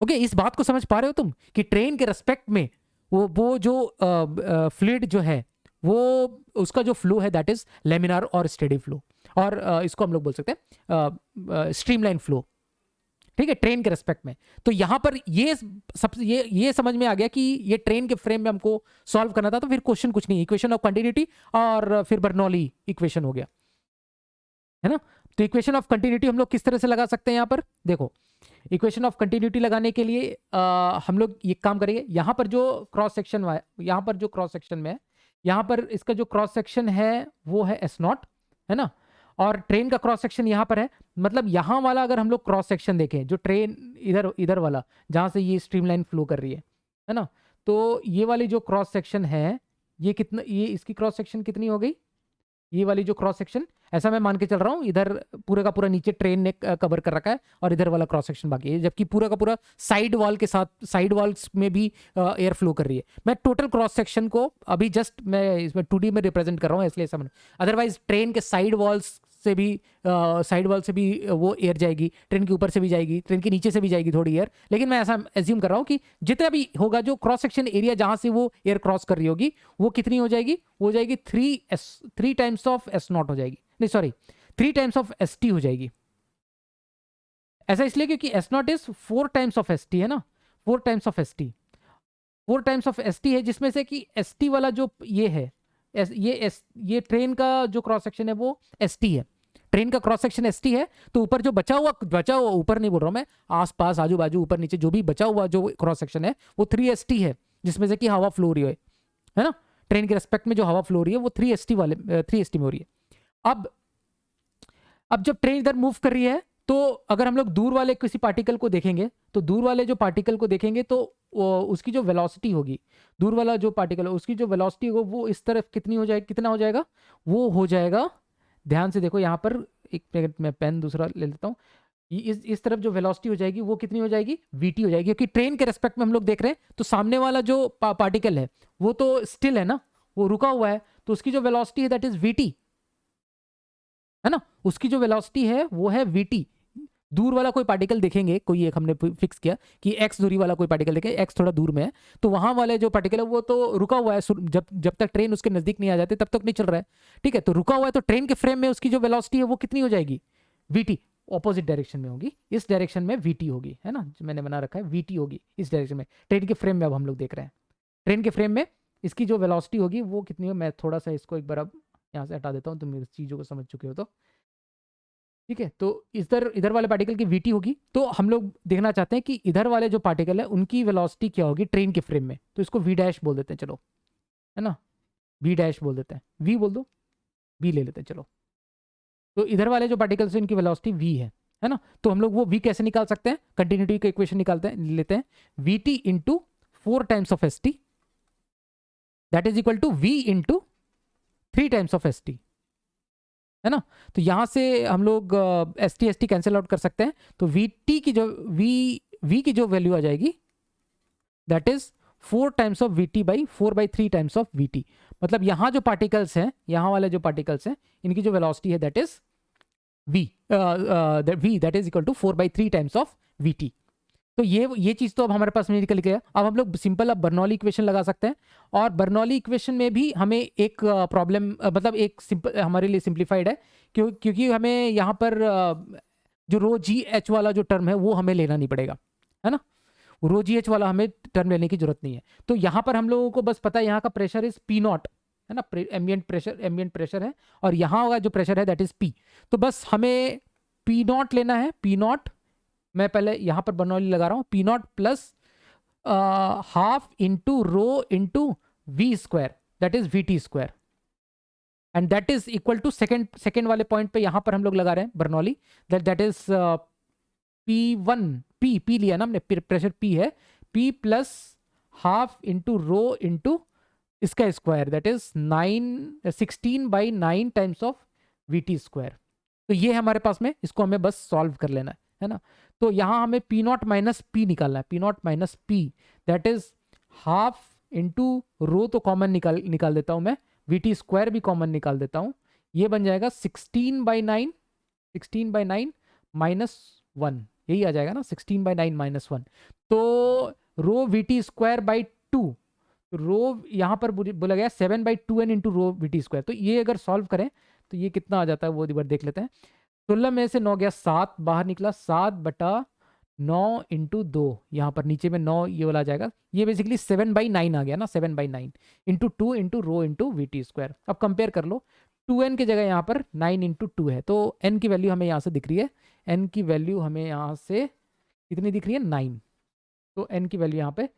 ओके, इस बात को समझ पा रहे हो तुम कि ट्रेन के रेस्पेक्ट में वो जो फ्लूइड जो है वो उसका जो फ्लो है दैट इज लेमिनार और स्टेडी फ्लो, और इसको हम लोग बोल सकते हैं स्ट्रीमलाइन फ्लो, ठीक है, ट्रेन के रेस्पेक्ट में। तो यहां पर ये समझ में आ गया कि ये ट्रेन के फ्रेम में हमको सॉल्व करना था, तो फिर क्वेश्चन कुछ नहीं, इक्वेशन ऑफ कंटिन्यूटी और फिर बर्नौली इक्वेशन हो गया, है ना। तो इक्वेशन ऑफ कंटिन्यूटी हम लोग किस तरह से लगा सकते हैं, यहां पर देखो, इक्वेशन ऑफ कंटिन्यूटी लगाने के लिए हम लोग ये काम करेंगे, यहां पर जो क्रॉस सेक्शन यहां पर जो क्रॉस सेक्शन में है, यहां पर इसका जो क्रॉस सेक्शन है वो है S0, है ना, और ट्रेन का क्रॉस सेक्शन यहां पर है, मतलब यहां वाला अगर हम लोग क्रॉस सेक्शन देखें, जो ट्रेन इधर इधर वाला जहां से ये स्ट्रीमलाइन फ्लो कर रही है ना, तो ये वाली जो क्रॉस सेक्शन है ये कितना, ये इसकी क्रॉस सेक्शन कितनी हो गई, ये वाली जो क्रॉस सेक्शन, ऐसा मैं मान के चल रहा हूँ, इधर पूरे का पूरा नीचे ट्रेन ने कवर कर रखा है और इधर वाला क्रॉस सेक्शन बाकी है, जबकि पूरा का पूरा साइड वॉल के साथ, साइड वॉल्स में भी एयर फ्लो कर रही है। मैं टोटल क्रॉस सेक्शन को अभी जस्ट मैं इसमें 2D में रिप्रेजेंट कर रहा हूँ, इसलिए समझ, अदरवाइज ट्रेन के साइड वॉल्स से भी वो एयर जाएगी, ट्रेन के ऊपर से भी जाएगी, ट्रेन के नीचे से भी जाएगी थोड़ी एयर, लेकिन मैं ऐसा एज्यूम कर रहा हूँ कि जितना भी होगा जो क्रॉस सेक्शन एरिया जहां से वो एयर क्रॉस कर रही होगी वो कितनी हो जाएगी, वो हो जाएगी 3 टाइम्स ऑफ S0 हो जाएगी, नहीं सॉरी 3 टाइम्स ऑफ ST हो जाएगी। ऐसा इसलिए क्योंकि S0 is 4 times of ST, है ना, 4 times of ST, 4 times of ST है, जिसमें से कि ST वाला जो ये है, ये ट्रेन का जो क्रॉस सेक्शन है वो ST है, ट्रेन का क्रॉस सेक्शन ST है, तो ऊपर जो बचा हुआ ऊपर नहीं बोल रहा हूं मैं, आसपास आजू बाजू ऊपर नीचे जो भी बचा हुआ जो क्रॉस सेक्शन है वो 3ST है, जिसमें से कि हवा फ्लो हो रही है ना, ट्रेन के रेस्पेक्ट में जो हवा फ्लो हो रही है वो 3ST में हो रही है। अब जब ट्रेन इधर मूव कर रही है तो अगर हम लोग दूर वाले किसी पार्टिकल को देखेंगे, तो दूर वाले जो पार्टिकल को देखेंगे तो उसकी जो वेलोसिटी होगी, दूर वाला जो पार्टिकल है उसकी जो वेलोसिटी होगी वो इस तरफ कितनी हो जाएगी, कितना हो जाएगा, वो हो जाएगा, ध्यान से देखो यहाँ पर, एक मिनट मैं पेन दूसरा ले लेता हूँ, इस तरफ जो वेलोसिटी हो जाएगी वो कितनी हो जाएगी, VT हो जाएगी, क्योंकि ट्रेन के रेस्पेक्ट में हम लोग देख रहे हैं तो सामने वाला जो पार्टिकल है वो तो स्टिल है ना, वो रुका हुआ है, तो उसकी जो वेलोसिटी है दैट इज VT, है ना, उसकी जो वेलोसिटी है वो है VT। दूर वाला कोई पार्टिकल देखेंगे, कोई एक हमने फिक्स किया कि x दूरी वाला कोई पार्टिकल देखें, x थोड़ा दूर में है, तो वहां वाले जो पार्टिकल है वो तो रुका हुआ है, जब तक ट्रेन उसके नजदीक नहीं आ जाती तब तक नहीं चल रहा है, ठीक है, तो रुका हुआ है, तो ट्रेन के फ्रेम में उसकी जो वेलोसिटी है वो कितनी हो जाएगी, VT, ऑपोजिट डायरेक्शन में होगी, इस डायरेक्शन में VT होगी, है ना, जो मैंने बना रखा है VT होगी इस डायरेक्शन में, ट्रेन के फ्रेम में अब हम लोग देख रहे हैं, ट्रेन के फ्रेम में इसकी जो वेलोसिटी होगी वो कितनी हो, मैं थोड़ा सा इसको एक बार अब यहाँ से हटा देता हूँ, तुम इस चीज़ों को समझ चुके हो तो, ठीक है, तो इधर इधर वाले पार्टिकल की VT होगी, तो हम लोग देखना चाहते हैं कि इधर वाले जो पार्टिकल है उनकी वेलोसिटी क्या होगी ट्रेन के फ्रेम में, तो इसको V डैश बोल देते हैं, चलो, है ना, V डैश बोल देते हैं, V बोल दो, V ले लेते हैं, चलो, तो इधर वाले जो पार्टिकल्स है इनकी वेलोसिटी V है ना, तो हम लोग वो V कैसे निकाल सकते हैं, कंटिन्यूटी का इक्वेशन निकालते हैं, लेते हैं VT into 4 times of ST that is equal to V into 3 times of ST, है ना, तो यहां से हम लोग ST कैंसिल आउट कर सकते हैं, तो VT की जो V की जो वैल्यू आ जाएगी that is 4 times of VT by 4/3 times of VT, मतलब यहां जो पार्टिकल्स हैं, यहां वाले जो पार्टिकल्स हैं इनकी जो वेलोसिटी है that is V that is equal to 4/3 times of VT। तो ये चीज तो अब हमारे पास निकल गया, अब हम लोग सिंपल अब बर्नौली इक्वेशन लगा सकते हैं, और बर्नौली इक्वेशन में भी हमें एक प्रॉब्लम मतलब एक सिंपल हमारे लिए सिंप्लीफाइड है, क्योंकि हमें यहाँ पर जो ρGH वाला जो टर्म है वो हमें लेना नहीं पड़ेगा, है ना, ρGH वाला हमें टर्म लेने की जरूरत नहीं है, तो यहाँ पर हम लोगों को बस पता है यहाँ का प्रेशर इज P0, है ना, एम्बिएंट प्रेशर है, और यहाँ का जो प्रेशर है दैट इज P, तो बस हमें P0 लेना है, P0 मैं पहले यहां पर बर्नौली लगा रहा हूं, P0 plus half into rho into V square that is VT square, and that is equal to second वाले पॉइंट पे यहाँ पर हम लोग लगा रहे हैं Bernoulli, that is P1, P लिया ना हमने, प्रेशर P है, P plus half into rho into इसका square, that is 16/9 times of VT square. तो ये हमारे पास में, इसको हमें बस सॉल्व कर लेना है ना। तो यहाँ हमें P0 माइनस P निकालना है, P0 minus P, that is half into रो तो कॉमन निकाल देता हूँ मैं, VT स्क्वायर भी कॉमन निकाल देता हूँ, ये बन जाएगा 16/9 माइनस 1, यही आ जाएगा ना, 16/9 माइनस 1। तो रो VT स्क्वायर बाई 2, रो यहाँ पर बोला गया 7/2n into rho VT square. तो ये अगर सॉल्व करें तो ये कितना आ जाता है वो एक बार देख लेते हैं। 16 में से 9 गया 7, बाहर निकला 7/9 इंटू 2, यहाँ पर नीचे में 9 ये वाला आ जाएगा, ये बेसिकली 7/9 आ गया ना, 7/9 into 2 into rho into VT square. अब कंपेयर कर लो, 2n की जगह यहाँ पर 9 इंटू 2 है, तो n की वैल्यू हमें यहाँ से दिख रही है, n की वैल्यू हमें यहाँ से कितनी दिख रही है, 9। तो n की वैल्यू यहाँ पे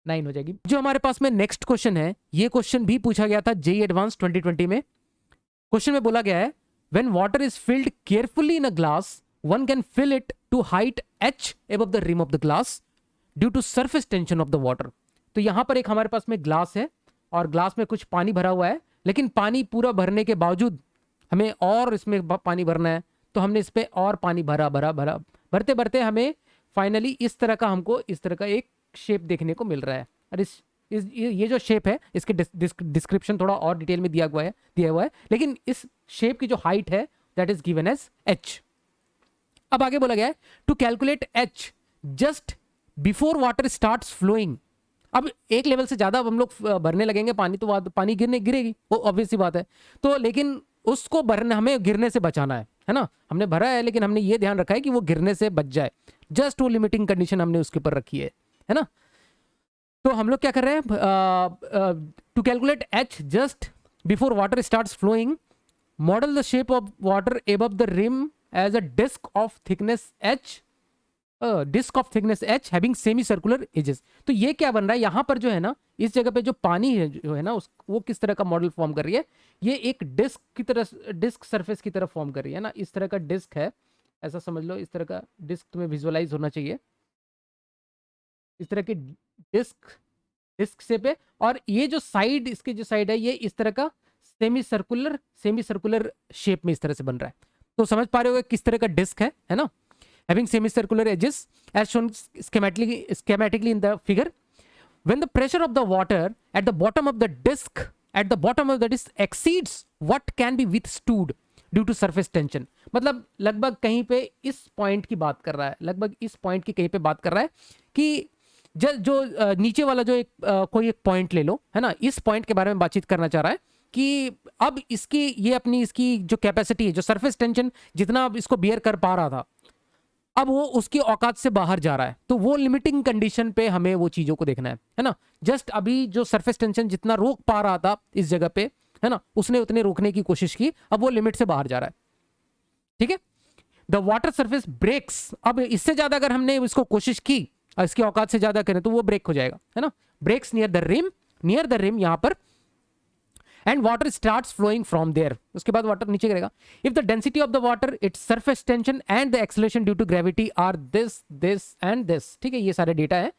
9 हो जाएगी। जो हमारे पास में नेक्स्ट क्वेश्चन है, ये क्वेश्चन भी पूछा गया था जेईई एडवांस 2020 में। क्वेश्चन में बोला गया है when water is filled carefully in a glass one can fill it to height h above the rim of the glass due to surface tension of the water. तो यहाँ पर एक हमारे पास में ग्लास है और ग्लास में कुछ पानी भरा हुआ है, लेकिन पानी पूरा भरने के बावजूद हमें और इसमें पानी भरना है, तो हमने इस पर और पानी भरा भरते भरते हमें फाइनली इस तरह का एक शेप देखने को मिल रहा है। और ये जो शेप है इसके डिस्क्रिप्शन थोड़ा और डिटेल में दिया हुआ है, लेकिन इस शेप की जो हाइट है that is given as h। अब आगे बोला गया है to calculate h just before water starts flowing. अब एक लेवल से ज्यादा हम लोग भरने लगेंगे पानी, तो पानी गिरेगी, वो ऑब्वियस सी बात है। तो लेकिन उसको भरने, हमें गिरने से बचाना है ना। हमने भरा है लेकिन हमने ये ध्यान रखा है कि वो गिरने से बच जाए, जस्ट वो लिमिटिंग कंडीशन हमने उसके ऊपर रखी है ना। तो हम लोग क्या कर रहे हैं, to calculate h just before water starts flowing, model the shape of water above the rim as a disc of thickness h having semi circular edges. तो ये क्या बन रहा है यहाँ पर जो है ना, इस जगह पे जो पानी है जो है ना वो किस तरह का मॉडल फॉर्म कर रही है, ये एक डिस्क की तरह, डिस्क सरफेस की तरह फॉर्म कर रही है ना। इस तरह का डिस्क है, ऐसा समझ लो, इस तरह का डिस्क तुम्हें विजुअलाइज होना चाहिए, इस तरह की डिस्क से पे, और ये जो साइड, इसके जो साइड है ये इस तरह का सेमी सर्कुलर शेप में इस तरह से बन रहा है। तो समझ पा रहे हो किस तरह का डिस्क है ना। Having semicircular edges as shown schematically in the figure, when the pressure of the water at the bottom of the disk exceeds what can be withstood due to surface tension। मतलब लगभग कहीं पे इस point की बात कर रहा है, लगभग इस पॉइंट की कहीं पे बात कर रहा है कि जो नीचे वाला जो कोई एक पॉइंट ले लो है ना, इस पॉइंट के बारे में बातचीत करना चाह रहा है कि अब इसकी जो कैपेसिटी है, जो सरफेस टेंशन जितना अब इसको बियर कर पा रहा था, अब वो उसकी औकात से बाहर जा रहा है। तो वो लिमिटिंग कंडीशन पे हमें वो चीजों को देखना है ना। जस्ट अभी जो सरफेस टेंशन जितना रोक पा रहा था इस जगह पे है ना, उसने उतने रोकने की कोशिश की, अब वो लिमिट से बाहर जा रहा है। ठीक है, द वाटर सरफेस ब्रेक्स। अब इससे ज्यादा अगर हमने इसको कोशिश की, इसकी औकात से ज्यादा करें, तो वो ब्रेक हो जाएगा है ना। ब्रेक्स नियर द रिम यहाँ पर, and water starts flowing from there। उसके बाद वाटर नीचे गिरेगा। if the density of the water, its surface tension and the acceleration due to gravity are this and this। ठीक है, ये सारे डेटा है।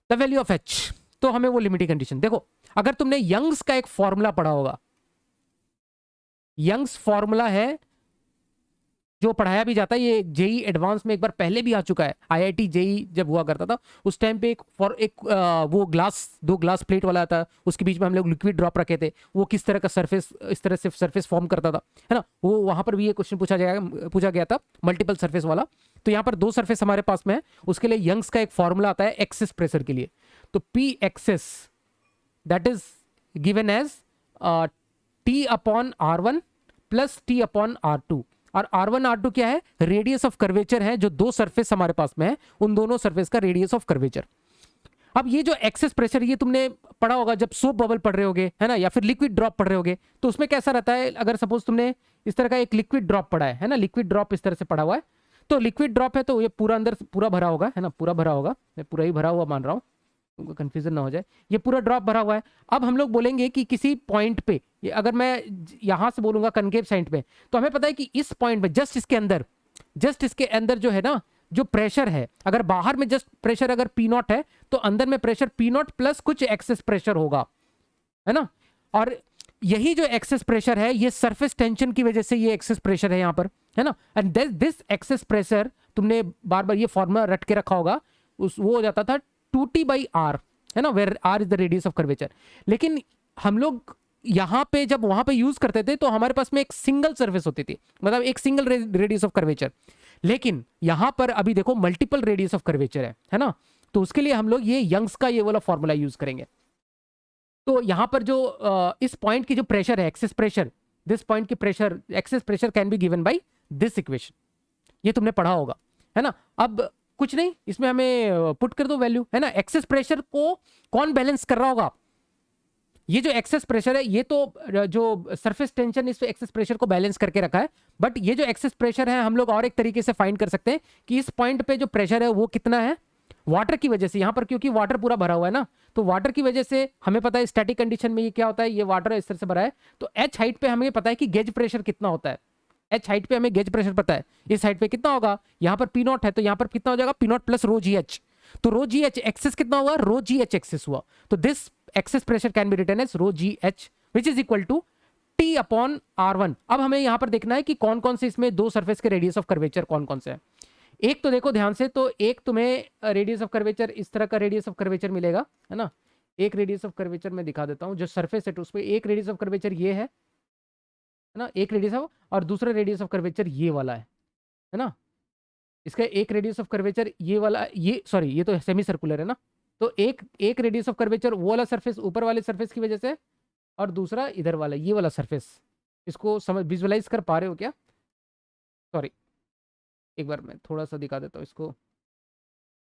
the value of h, तो हमें वो लिमिटिंग कंडीशन देखो। अगर तुमने यंग्स का एक फॉर्मूला पढ़ा होगा, यंग्स फॉर्मूला है जो पढ़ाया भी जाता है, ये जेई एडवांस में एक बार पहले भी आ चुका है। आईआईटी जेई जब हुआ करता था उस टाइम पे वो दो ग्लास प्लेट वाला था, उसके बीच में हम लोग लिक्विड ड्रॉप रखे थे, वो किस तरह का सरफेस, इस तरह से सरफेस फॉर्म करता था है ना। वो वहां पर भी ये क्वेश्चन पूछा गया था, मल्टीपल सरफेस वाला। तो यहाँ पर दो सरफेस हमारे पास में है, उसके लिए यंग्स का एक फॉर्मूला आता है एक्सेस प्रेशर के लिए। तो P excess that is given as T/R1 plus T/R2। और R1 R2 क्या है, रेडियस ऑफ कर्वेचर है, जो दो सरफेस हमारे पास में है, उन दोनों सरफेस का रेडियस ऑफ कर्वेचर। अब ये जो एक्सेस प्रेशर, ये तुमने पढ़ा होगा जब सोप बबल पढ़ रहे होगे है ना, या फिर लिक्विड ड्रॉप पढ़ रहे होगे, तो उसमें कैसा रहता है, अगर सपोज तुमने इस तरह का एक लिक्विड ड्रॉप पढ़ा है ना, लिक्विड ड्रॉप इस तरह से पढ़ा हुआ है, तो लिक्विड ड्रॉप है तो ये पूरा अंदर पूरा भरा होगा है ना, पूरा भरा होगा, मैं पूरा ही भरा हुआ मान रहा हूँ, तुमको कंफ्यूजन ना हो जाए, ये पूरा ड्रॉप भरा हुआ है। अब हम लोग बोलेंगे कि किसी पॉइंट पे, अगर मैं यहां से बोलूंगा कनकेव साइड पे, तो हमें पता है कि इस पॉइंट पे जस्ट इसके अंदर जो है ना, जो प्रेशर है, अगर बाहर में जस्ट प्रेशर अगर पी नॉट है, तो अंदर में प्रेशर पी नॉट प्लस कुछ एक्सेस प्रेशर होगा, है ना। और यही जो एक्सेस प्रेशर है, ये सरफेस टेंशन की वजह से ये एक्सेस प्रेशर है यहाँ पर, है ना। एंड दिस एक्सेस प्रेशर, तुमने बार बार ये फॉर्मूला रट के रखा होगा, वो हो जाता था 2T/r, है ना, where r is the radius of curvature. लेकिन हम लोग यहाँ पे जब वहां पे यूज करते थे, तो हमारे पास में एक सिंगल सर्फेस होती थी, मतलब एक सिंगल रेडियस ऑफ कर्वेचर। लेकिन यहां पर अभी देखो मल्टीपल रेडियस ऑफ कर्वेचर है ना। तो उसके लिए हम लोग ये यंग्स का ये वाला फॉर्मूला यूज करेंगे। तो यहां पर जो इस पॉइंट की जो प्रेशर है, एक्सेस प्रेशर, दिस पॉइंट की pressure, access pressure can be given by this equation, ये तुमने पढ़ा होगा, है ना। अब कुछ नहीं, इसमें हमें पुट कर दो वैल्यू, है ना। एक्सेस प्रेशर को कौन बैलेंस कर रहा होगा? ये जो एक्सेस प्रेशर है, ये तो जो सरफेस टेंशन इस एक्सेस प्रेशर को बैलेंस करके रखा है। बट ये जो एक्सेस प्रेशर है, हम लोग और एक तरीके से फाइंड कर सकते हैं कि इस पॉइंट पे जो प्रेशर है वो कितना है। वाटर की वजह से यहां पर, क्योंकि वाटर पूरा भरा हुआ है ना, तो वाटर की वजह से हमें पता है स्टैटिक कंडीशन में ये क्या होता है, ये वाटर इस तरह से भरा है, तो एच हाइट पे हमें पता है कि गेज प्रेशर कितना होता है। एच हाइट पे हमें गेज प्रेशर पता है, इस हाइट पे कितना होगा, यहाँ पर पी नॉट है, तो यहाँ पर कितना हो जाएगा, P not plus rho g H. तो रो जी एच एक्सेस कितना हुआ, रो जी एच एक्सेस हुआ। तो this excess pressure can be written as rho g h which is equal to T/r1। अब हमें यहाँ पर देखना है कि कौन कौन से इसमें दो सरफेस के रेडियस ऑफ कर्वेचर कौन कौन से हैं। एक तो देखो ध्यान से, तो एक तुम्हें रेडियस ऑफ कर्वेचर, इस तरह का रेडियस ऑफ कर्वेचर मिलेगा, है ना। एक रेडियस ऑफ कर्वेचर मैं दिखा देता हूँ, जो सरफेस है तो उस पर एक रेडियस ऑफ कर्वेचर ये है ना, एक रेडियस ऑफ, और दूसरा रेडियस ऑफ कर्वेचर ये वाला है ना। इसका एक रेडियस ऑफ कर्वेचर ये वाला, ये सॉरी ये तो सेमी सर्कुलर है ना। तो एक रेडियस ऑफ कर्वेचर वो वाला सरफेस ऊपर वाले सरफेस की वजह से, और दूसरा इधर वाला ये वाला सरफेस। इसको समझ विजुअलाइज कर पा रहे हो क्या? सॉरी, एक बार मैं थोड़ा सा दिखा देता हूँ, इसको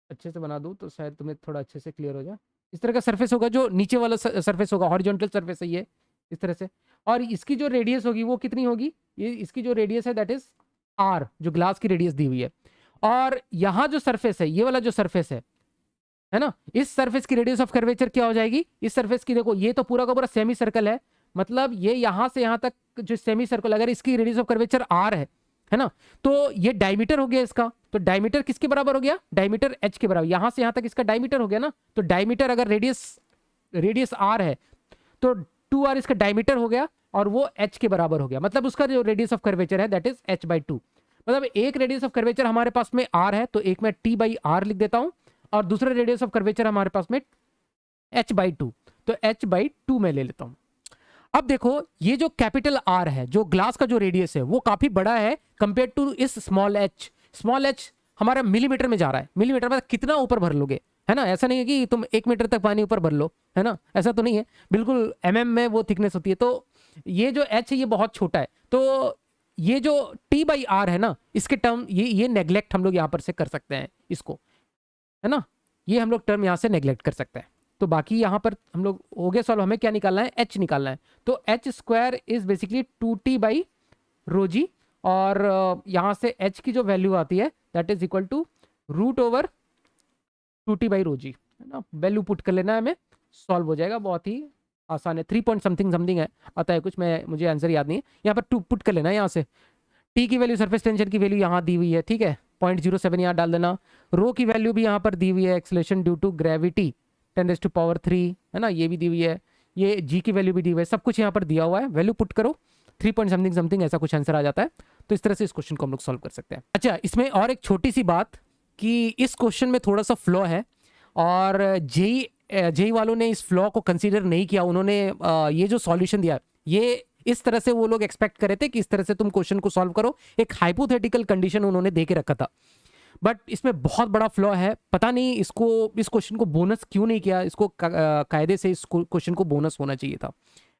अच्छे से बना दूँ तो शायद तुम्हें थोड़ा अच्छे से क्लियर हो जाए। इस तरह का सरफेस होगा, जो नीचे वाला सरफेस होगा, हॉरिजॉन्टल सरफेस है ये, इस तरह से। और इसकी जो रेडियस होगी वो कितनी होगी, ये इसकी जो रेडियस है दैट इज आर, जो ग्लास की रेडियस दी हुई है। और यहाँ जो सरफेस है, ये वाला जो सरफेस है ना, इस सरफेस की रेडियस ऑफ कर्वेचर क्या हो जाएगी, इस सरफेस की, देखो ये तो पूरा का पूरा सेमी सर्कल है, मतलब ये यहां से यहां तक जो सेमी सर्कल, अगर इसकी रेडियस ऑफ कर्वेचर आर है ना, तो ये डायमीटर हो गया इसका। तो डायमीटर किसके बराबर हो गया, डायमीटर एच के बराबर, यहां से यहां तक इसका डायमीटर हो गया ना। तो डायमीटर अगर रेडियस आर है, तो 2r इसका डायमीटर हो गया, और वो h के बराबर हो गया। मतलब उसका जो रेडियस ऑफ कर्वेचर है दैट इज h/2। मतलब एक रेडियस ऑफ कर्वेचर हमारे पास में r है, तो एक मैं T/r लिख देता हूं, और दूसरा रेडियस ऑफ कर्वेचर हमारे पास में h/2, तो h/2 मैं ले लेता हूं। अब देखो ये जो कैपिटल R है, जो ग्लास का जो रेडियस है, वो काफी बड़ा है कंपेयर टू इस स्मॉल h। स्मॉल h हमारा मिलीमीटर में जा रहा है। मिलीमीटर में कितना ऊपर भर लोगे, है ना। ऐसा नहीं है कि तुम 1 मीटर तक पानी ऊपर भर लो, है ना, ऐसा तो नहीं है, बिल्कुल mm में वो थिकनेस होती है। तो ये जो h है ये बहुत छोटा है। तो ये जो T/r है ना, इसके टर्म ये नेग्लेक्ट हम लोग यहाँ पर से कर सकते हैं इसको, है ना। ये हम लोग टर्म यहाँ से नेग्लेक्ट कर सकते हैं। तो बाकी यहाँ पर हम लोग हो गए सॉल्व। हमें क्या निकालना है, h निकालना है। तो h² इज बेसिकली 2T/ρg, और यहाँ से h की जो वैल्यू आती है that is equal to √2T/ρg, है ना। वैल्यू पुट कर लेना है, हमें सॉल्व हो जाएगा, बहुत ही आसान है। 3 पॉइंट समथिंग है, आता है कुछ, मुझे आंसर याद नहीं है। यहाँ पर 2 पुट कर लेना है, यहाँ से t की वैल्यू, सरफेस टेंशन की वैल्यू यहाँ दी हुई है, ठीक है, 0.07 यहाँ डाल देना। रो की वैल्यू भी यहाँ पर दी हुई है, एक्सेलरेशन ड्यू टू ग्रेविटी 10⁻3, है ना, ये भी दी हुई है। ये g की वैल्यू भी दी हुई है, सब कुछ यहाँ पर दिया हुआ है। वैल्यू पुट करो, 3 पॉइंट समथिंग ऐसा कुछ आंसर आ जाता है। तो इस तरह से इस क्वेश्चन को हम लोग सॉल्व कर सकते हैं। अच्छा, इसमें और एक छोटी सी बात कि इस क्वेश्चन में थोड़ा सा फ्लॉ है, और जेई वालों ने इस फ्लॉ को कंसीडर नहीं किया। उन्होंने ये जो सॉल्यूशन दिया, ये इस तरह से वो लोग एक्सपेक्ट करे थे कि इस तरह से तुम क्वेश्चन को सॉल्व करो। एक हाइपोथेटिकल कंडीशन उन्होंने दे के रखा था, बट इसमें बहुत बड़ा फ्लॉ है। पता नहीं इस क्वेश्चन को बोनस क्यों नहीं किया। इसको कायदे से इस क्वेश्चन को बोनस होना चाहिए था,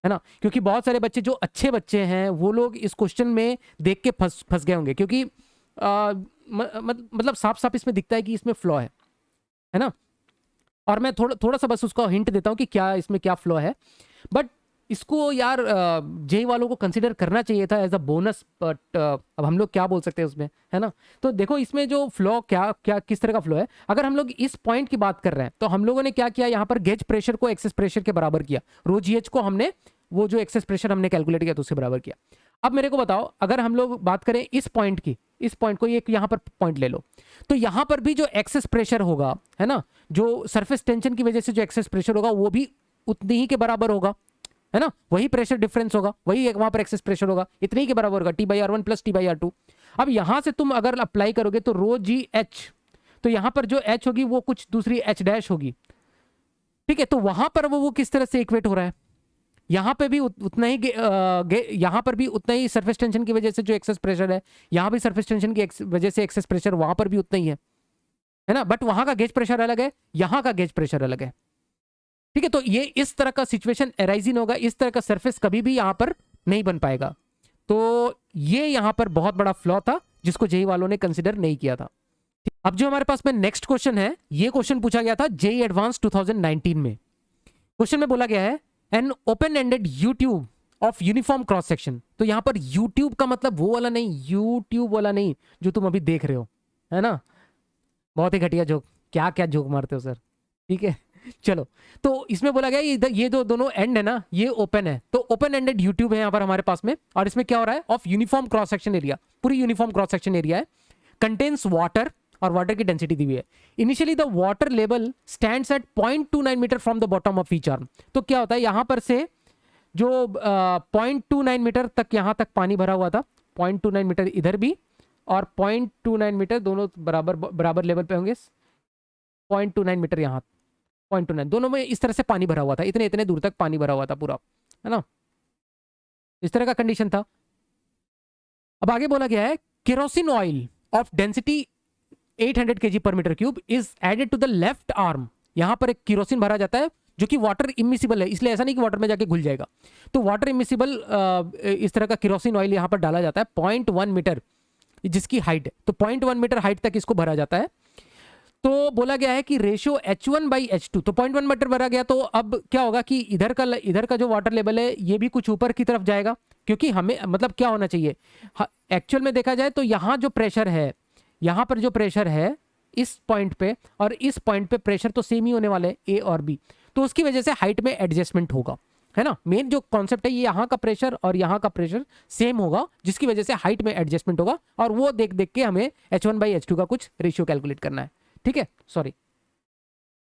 है ना, क्योंकि बहुत सारे बच्चे जो अच्छे बच्चे हैं वो लोग इस क्वेश्चन में देख के फंस गए होंगे, क्योंकि मतलब साफ साफ इसमें दिखता है कि इसमें फ्लॉ है ना। और मैं थोड़ा सा बस उसको हिंट देता हूँ कि क्या इसमें क्या फ्लॉ है। बट इसको यार जे वालों को कंसिडर करना चाहिए था एज अ बोनस, बट अब हम लोग क्या बोल सकते हैं उसमें, है ना। तो देखो इसमें जो फ्लो क्या क्या किस तरह का फ्लो है, अगर हम लोग इस पॉइंट की बात कर रहे हैं तो हम लोगों ने क्या किया, यहाँ पर गेज प्रेशर को एक्सेस प्रेशर के बराबर किया, रो जी एच को हमने वो जो एक्सेस प्रेशर हमने कैलकुलेट किया तो उसके बराबर किया। अब मेरे को बताओ, अगर हम लोग बात करें इस पॉइंट की, इस पॉइंट को एक यहाँ पर पॉइंट ले लो, तो यहाँ पर भी जो एक्सेस प्रेशर होगा, है ना, जो सरफेस टेंशन की वजह से जो एक्सेस प्रेशर होगा वो भी उतनी ही के बराबर होगा, है ना, वही प्रेशर डिफरेंस होगा, वही वहां पर एक्सेस प्रेशर होगा, इतने ही के बराबर होगा, T/R1 प्लस T/R2। अब यहां से तुम अगर अप्लाई करोगे तो रो जी एच, तो यहां पर जो एच होगी वो कुछ दूसरी एच डैश होगी, ठीक है। तो वहां पर वो किस तरह से इक्वेट हो रहा है, यहां पे भी उतना ही यहां पर भी उतना ही सरफेस टेंशन की वजह से जो एक्सेस प्रेशर है, यहां भी सरफेस टेंशन की वजह से एक्सेस प्रेशर वहां पर भी उतना ही है ना, बट वहां का गेज प्रेशर अलग है, यहां का गेज प्रेशर अलग है, ठीक है। तो ये इस तरह का सिचुएशन एराइजिन होगा, इस तरह का सरफेस कभी भी यहां पर नहीं बन पाएगा। तो ये यहां पर बहुत बड़ा फ्लॉ था जिसको जेई वालों ने कंसिडर नहीं किया था। अब जो हमारे पास में नेक्स्ट क्वेश्चन है, ये क्वेश्चन पूछा गया था जेई एडवांस 2019 में। क्वेश्चन में बोला गया है an open ended YouTube of uniform cross section. तो यहां पर यूट्यूब का मतलब वो वाला नहीं, यूट्यूब वाला नहीं जो तुम अभी देख रहे हो, है ना। बहुत ही घटिया जोक, क्या क्या जोक मारते हो सर, ठीक है। चलो, तो इसमें बोला गया ये जो दोनों एंड है ना, ये ओपन है, तो ओपन एंडेड यूट्यूब है यहाँ पर हमारे पास में, और इसमें क्या हो रहा है, of uniform cross section area, पूरी यूनिफॉर्म क्रॉस सेक्शन एरिया है, कंटेन्स वाटर, और वाटर की डेंसिटी दी हुई है। Initially the water level stands at 0.29 metre from the bottom of each arm. तो क्या होता है, यहाँ पर से जो 0.29 मीटर तक यहाँ तक पानी भरा हुआ था, 0.29 मीटर इधर भी, और 0.29 मीटर दोनों बराबर लेवल पे होंगे, 0.29 मीटर यहाँ, 0.29 दोनों में इस तरह से पानी भरा हुआ था, इतने इतने दूर तक पानी भरा हुआ था पूरा, है ना, इस तरह का कंडीशन था। अब आगे बोला गया है kerosene oil of density 800 kg पर metre cube is added to the left arm. यहां पर एक केरोसिन भरा जाता है जो कि वाटर इमिसिबल है, इसलिए ऐसा नहीं कि वाटर में जाके घुल जाएगा, तो वाटर इमिसिबल इस तरह का केरोसिन ऑयल यहां पर डाला जाता है 0.1 मीटर जिसकी हाइट है, तो 0.1 मीटर हाइट तक इसको भरा जाता है। तो बोला गया है कि रेशियो H1/H2, तो 0.1 मीटर भरा गया, तो अब क्या होगा कि इधर का जो वाटर लेवल है ये भी कुछ ऊपर की तरफ जाएगा, क्योंकि हमें मतलब क्या होना चाहिए, एक्चुअल में देखा जाए तो यहाँ जो प्रेशर है, यहाँ पर जो प्रेशर है इस पॉइंट पे और इस पॉइंट पे प्रेशर तो सेम ही होने वाले हैं, ए और बी, तो उसकी वजह से हाइट में एडजस्टमेंट होगा, है ना। मेन जो कॉन्सेप्ट है ये यहाँ का प्रेशर और यहाँ का प्रेशर सेम होगा, जिसकी वजह से हाइट में एडजस्टमेंट होगा, और वो देख देख के हमें H1/H2 का कुछ रेशियो कैलकुलेट करना है, ठीक है, सॉरी।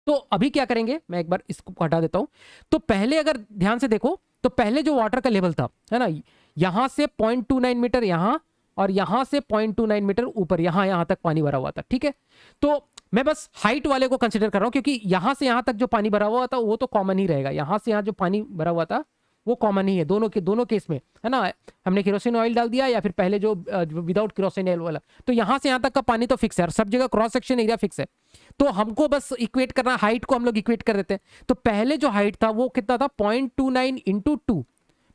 तो अभी क्या करेंगे, मैं एक बार इसको हटा देता हूं। तो पहले अगर ध्यान से देखो तो पहले जो वाटर का लेवल था, है ना, यहां से 0.29 मीटर यहां, और यहां से 0.29 मीटर ऊपर, यहां तक पानी भरा हुआ था, ठीक है। तो मैं बस हाइट वाले को कंसिडर कर रहा हूं, क्योंकि यहां से यहां तक जो पानी भरा हुआ था वो तो कॉमन ही रहेगा, यहां से यहां जो पानी भरा हुआ था वो कॉमन ही है दोनों केस में, है ना। हमने केरोसिन ऑयल डाल दिया या फिर पहले जो विदाउट केरोसिन ऑयल वाला, तो यहां से यहां तक का पानी तो फिक्स है और सब जगह क्रॉस सेक्शन एरिया फिक्स है, तो हमको बस इक्वेट करना, हाइट को हम लोग इक्वेट कर देते हैं। तो पहले जो हाइट था वो कितना था, 0.29 इंटू 2,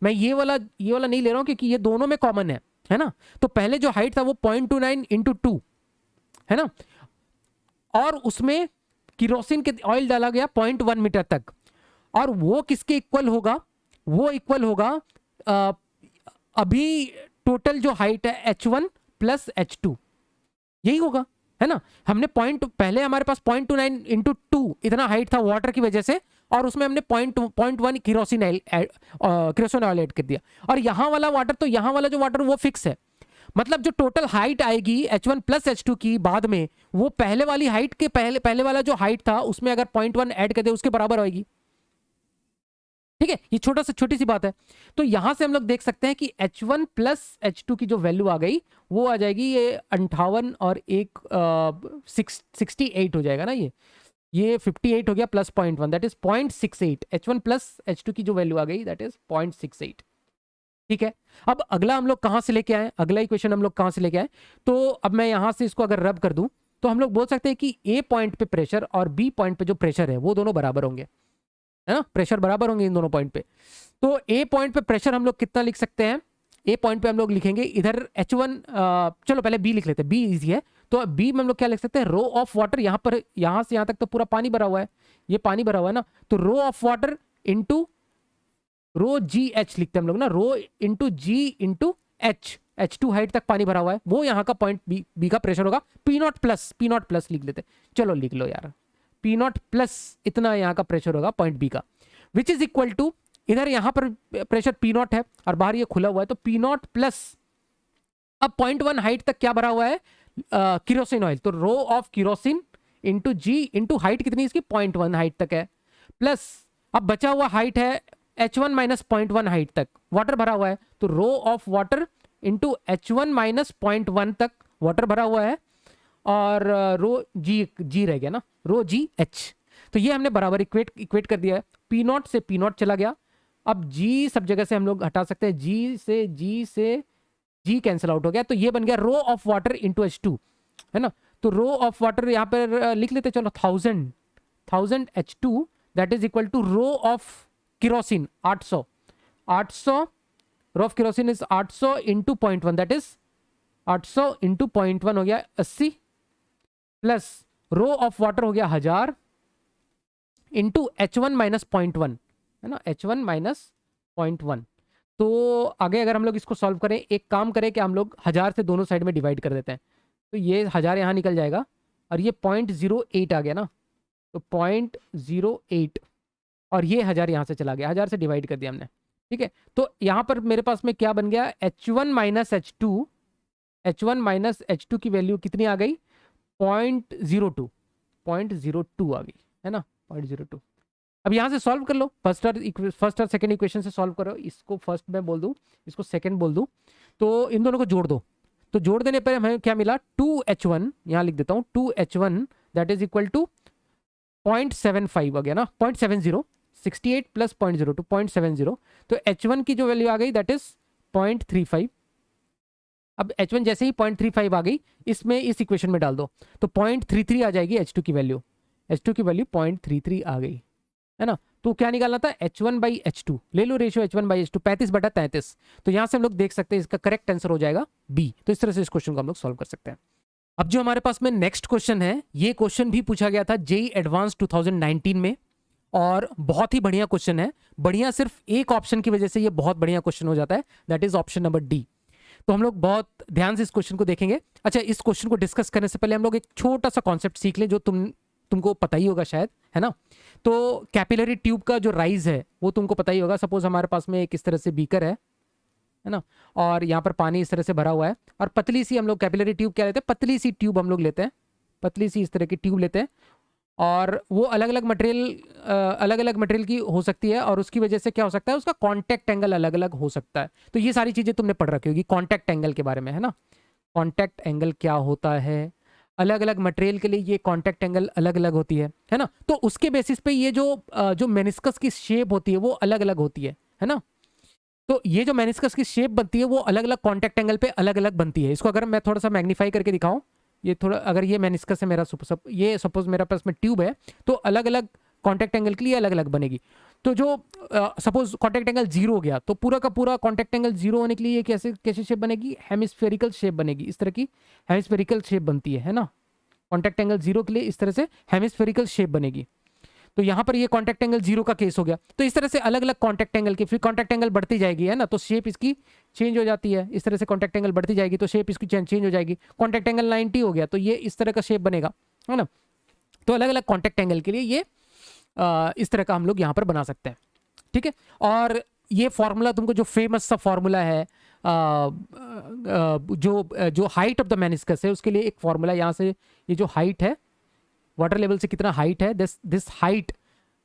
मैं ये वाला नहीं ले रहा हूं क्योंकि ये दोनों में कॉमन है ना। तो पहले जो हाइट था वो 0.29 इंटू 2, है ना, और उसमें केरोसिन के ऑयल डाला गया 0.1 मीटर तक, और वो किसके इक्वल होगा, वो इक्वल होगा अभी टोटल जो हाइट है H1 प्लस H2, यही होगा, है ना। हमने पहले हमारे पास 0.29 इंटू 2 इतना हाइट था वाटर की वजह से, और उसमें हमने 0.1 केरोसिन ऑयल ऐड कर दिया, और यहां वाला वाटर, तो यहां वाला जो वाटर वो फिक्स है, मतलब जो टोटल हाइट आएगी H1 प्लस H2 की बाद में, वो पहले वाली हाइट के पहले वाला जो हाइट था उसमें अगर 0.1 ऐड कर दे उसके बराबर होगी, ठीक है। ये छोटी सी बात है। तो यहां से हम लोग देख सकते हैं कि H1 प्लस H2 की जो वैल्यू आ गई वो आ जाएगी ये 58 और एक 68 हो जाएगा ना, ये 58 हो गया plus 0.1 that is 0.68, H1 plus H2 की जो वैल्यू आ गई दैट इज 0.68, ठीक है। अब अगला हम लोग कहां से लेके आए, अगला इक्वेशन हम लोग कहां से लेके आए, तो अब मैं यहां से इसको अगर रब कर दूं तो हम लोग बोल सकते हैं कि ए पॉइंट पे प्रेशर और बी पॉइंट पे जो प्रेशर है वो दोनों बराबर होंगे, है ना, प्रेशर बराबर होंगे इन दोनों पॉइंट पे। तो ए पॉइंट पे प्रेशर हम लोग कितना लिख सकते हैं, ए पॉइंट पे हम लोग लिखेंगे इधर H1, चलो पहले बी लिख लेते हैं, बी इजी है, तो बी में हम लोग क्या लिख सकते हैं, रो ऑफ वाटर, यहाँ पर यहां से यहां तक तो पूरा पानी भरा हुआ है, ये पानी भरा हुआ है ना, तो rho of water into rho g h लिखते हैं हम लोग ना, rho into g into h, H2 height तक पानी भरा हुआ है, वो यहाँ का पॉइंट बी का प्रेशर होगा, P नॉट प्लस लिख लेते, चलो लिख लो यार, P नॉट प्लस इतना यहाँ का प्रेशर होगा पॉइंट बी का, विच इज इक्वल टू, इधर यहाँ पर प्रेशर P नॉट है और बाहर ये खुला हुआ है, तो P नॉट प्लस, अब 0.1 हाइट तक क्या भरा हुआ है, किरोसिन ऑयल, तो rho of kerosene into g into height कितनी इसकी 0.1 हाइट तक है, प्लस अब बचा हुआ हाइट है H1 माइनस 0.1 हाइट तक वाटर भरा हुआ है, तो rho of water into H1 minus 0.1 तक वाटर भरा हुआ है, और रो जी रह गया ना, रो जी एच, तो ये हमने बराबर इक्वेट कर दिया है, पी नॉट से पी नॉट चला गया, अब जी सब जगह से हम लोग हटा सकते हैं, जी से जी कैंसिल आउट हो गया, तो ये बन गया रो ऑफ वाटर इंटू H2, है ना, तो रो ऑफ वाटर यहाँ पर लिख लेते चलो 1000 H2 that is equal to rho of kerosene 800 rho of kerosene is 800 into 0.1 that is 800 into 0.1 हो गया 80, प्लस रो ऑफ वाटर हो गया 1000 इंटू H1 माइनस 0.1, है ना, H1 माइनस 0.1, तो आगे अगर हम लोग इसको सॉल्व करें, एक काम करें कि हम लोग 1000 से दोनों साइड में डिवाइड कर देते हैं, तो ये 1000 यहाँ निकल जाएगा और ये 0.08 आ गया ना, तो 0.08 और ये 1000 यहाँ से चला गया, 1000 से डिवाइड कर दिया हमने, ठीक है, तो यहाँ पर मेरे पास में क्या बन गया, H1 माइनस H2 की वैल्यू कितनी आ गई 0.02 आ गई, है ना 0.02। अब यहाँ से सॉल्व कर लो, फर्स्ट और सेकंड इक्वेशन से सॉल्व करो, इसको फर्स्ट मैं बोल दूँ, इसको सेकंड बोल दूँ, तो इन दोनों को जोड़ दो, तो जोड़ देने पर हमें क्या मिला 2H1, यहाँ लिख देता हूँ 2H1 that is equal to 0.75 आ गया ना, 0.70, 68 प्लस 0.02 0.70, तो H1 की जो वैल्यू आ गई दैट इज 0.35, अब H1 जैसे ही 0.35 आ गई, इसमें इस इक्वेशन में डाल दो, तो 0.33 आ जाएगी H2 की वैल्यू, 0.33 आ गई, है ना, तो क्या निकालना था H1 बाई H2, ले लो रेशियो H1 बाई H2 35/33, तो यहाँ से हम लोग देख सकते हैं इसका करेक्ट आंसर हो जाएगा बी, तो इस तरह से इस क्वेश्चन को हम लोग सॉल्व कर सकते हैं। अब जो हमारे पास में नेक्स्ट क्वेश्चन है, ये क्वेश्चन भी पूछा गया था जेईई एडवांस 2019 में, और बहुत ही बढ़िया क्वेश्चन है, बढ़िया सिर्फ एक ऑप्शन की वजह से ये बहुत बढ़िया क्वेश्चन हो जाता है, that is option number D, तो हम लोग बहुत ध्यान से इस क्वेश्चन को देखेंगे। अच्छा, इस क्वेश्चन को डिस्कस करने से पहले हम लोग एक छोटा सा कॉन्सेप्ट सीख लें जो तुमको पता ही होगा शायद, है ना, तो कैपिलरी ट्यूब का जो राइज है वो तुमको पता ही होगा, सपोज हमारे पास में एक इस तरह से बीकर है ना, और यहाँ पर पानी इस तरह से भरा हुआ है, और पतली सी हम लोग कैपिलरी ट्यूब क्या लेते हैं, पतली सी ट्यूब हम लोग लेते हैं, पतली सी इस तरह की ट्यूब लेते हैं, और वो अलग अलग मटेरियल की हो सकती है, और उसकी वजह से क्या हो सकता है, उसका कॉन्टैक्ट एंगल अलग अलग हो सकता है, तो ये सारी चीज़ें तुमने पढ़ रखी होगी कॉन्टैक्ट एंगल के बारे में, है ना, कॉन्टैक्ट एंगल क्या होता है, अलग अलग मटेरियल के लिए ये कॉन्टैक्ट एंगल अलग अलग होती है ना, तो उसके बेसिस पे ये जो मेनिस्कस की शेप होती है वो अलग अलग होती है ना, तो ये जो मेनिस्कस की शेप बनती है वो अलग अलग कॉन्टैक्ट एंगल पे अलग अलग बनती है। इसको अगर मैं थोड़ा सा मैग्नीफाई करके दिखाऊं, ये थोड़ा, अगर ये मेनिस्कस है मेरा, ये सपोज मेरा पास में ट्यूब है, तो अलग अलग कॉन्टैक्ट एंगल के लिए अलग अलग बनेगी, तो जो सपोज कॉन्टैक्ट एंगल 0 हो गया, तो पूरा का पूरा कॉन्टैक्ट एंगल 0 होने के लिए ये कैसे शेप बनेगी, हेमिस्फेरिकल शेप बनेगी, इस तरह की हेमिस्फेरिकल शेप बनती है ना, कॉन्टैक्ट एंगल 0 के लिए इस तरह से हेमिस्फेरिकल शेप बनेगी, तो यहाँ पर ये कॉन्टैक्ट एंगल 0 का केस हो गया, तो इस तरह से अलग अलग कॉन्टैक्ट एंगल की, फिर कॉन्टैक्ट एंगल बढ़ती जाएगी, है ना, तो शेप इसकी चेंज हो जाती है, इस तरह से कॉन्टैक्ट एंगल बढ़ती जाएगी तो शेप इसकी चेंज हो जाएगी, कॉन्टैक्ट एंगल 90 हो गया तो ये इस तरह का शेप बनेगा, है ना, तो अलग अलग कॉन्टैक्ट एंगल के लिए ये इस तरह का हम लोग यहाँ पर बना सकते हैं, ठीक है। और ये फॉर्मूला तुमको जो फेमस सा फॉर्मूला है, जो हाइट ऑफ द मेनिस्कस है उसके लिए एक फॉर्मूला, यहाँ से ये जो हाइट है, वाटर लेवल से कितना हाइट है, this height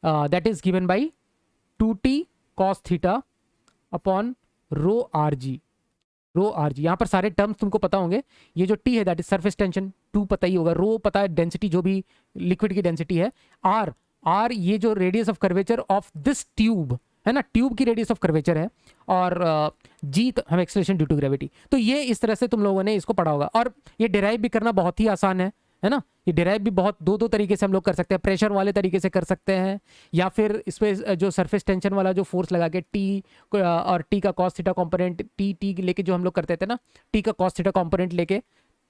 that is given by 2t cos theta upon rho R G, यहाँ पर सारे टर्म्स तुमको पता होंगे, ये जो t है दैट इज सरफेस टेंशन, 2 पता ही होगा, रो पता है डेंसिटी जो भी लिक्विड की डेंसिटी है, r ये जो radius of curvature of this tube है ना, ट्यूब की रेडियस ऑफ कर्वेचर है, और g हम एक्सेलरेशन ड्यू टू ग्रेविटी, तो ये इस तरह से तुम लोगों ने इसको पढ़ा होगा, और ये डिराइव भी करना बहुत ही आसान है ना, ये डिराइव भी बहुत दो तरीके से हम लोग कर सकते हैं, प्रेशर वाले तरीके से कर सकते हैं, या फिर इस पे जो सरफेस टेंशन वाला जो फोर्स लगा के टी और टी का कॉस थीटा कंपोनेंट टी लेके जो हम लोग करते थे ना, टी का कॉस थीटा कंपोनेंट लेके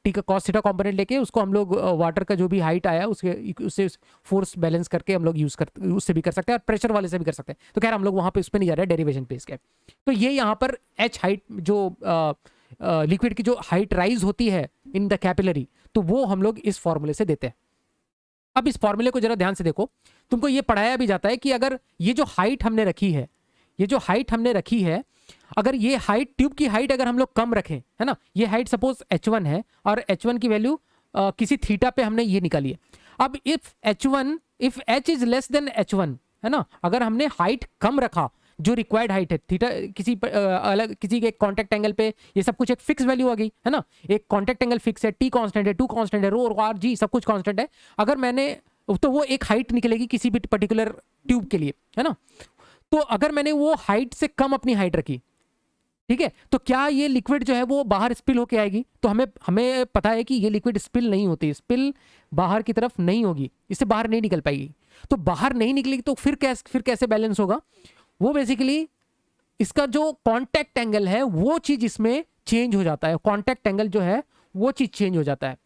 टी का कॉस थीटा कंपोनेंट लेके उसको हम लोग वाटर का जो भी हाइट आया उससे फोर्स बैलेंस करके हम लोग यूज कर उससे भी कर सकते हैं और प्रेशर वाले से भी कर सकते हैं। तो खैर हम लोग वहाँ पे उस पर नहीं जा रहे हैं, डेरिवेशन पे इसके। तो ये यहाँ पर एच हाइट जो लिक्विड की जो हाइट राइज होती है इन द कैपिलरी, तो वो हम लोग इस फॉर्मूले से देते हैं। अब इस फॉर्मूले को जरा ध्यान से देखो, तुमको ये पढ़ाया भी जाता है कि अगर ये जो हाइट हमने रखी है, ये जो हाइट हमने रखी है, अगर ये हाइट ट्यूब की हाइट अगर हम लोग कम रखें, है ना, ये हाइट सपोज h1 है और h1 की वैल्यू किसी थीटा पे हमने ये निकाली है। अब if h is less than h1, है ना, अगर हमने हाइट कम रखा जो रिक्वायर्ड हाइट है थीटा किसी अलग किसी के कॉन्टेक्ट एंगल पे, ये सब कुछ एक फिक्स वैल्यू आ गई, है ना, एक कॉन्टेक्ट एंगल फिक्स है, टी कांस्टेंट है, टू कांस्टेंट है, रो और आर जी सब कुछ कांस्टेंट है। अगर मैंने तो वो एक हाइट निकलेगी किसी भी पर्टिकुलर ट्यूब के लिए, है ना। तो अगर मैंने वो हाइट से कम अपनी हाइट रखी, ठीक है, तो क्या ये लिक्विड जो है वो बाहर स्पिल होके आएगी? तो हमें पता है कि ये लिक्विड स्पिल नहीं होती, स्पिल बाहर की तरफ नहीं होगी, इससे बाहर नहीं निकल पाएगी। तो बाहर नहीं निकलेगी तो फिर कैसे बैलेंस होगा? वो बेसिकली इसका जो कांटेक्ट एंगल है वो चीज इसमें चेंज हो जाता है, कांटेक्ट एंगल जो है वो चीज चेंज हो जाता है।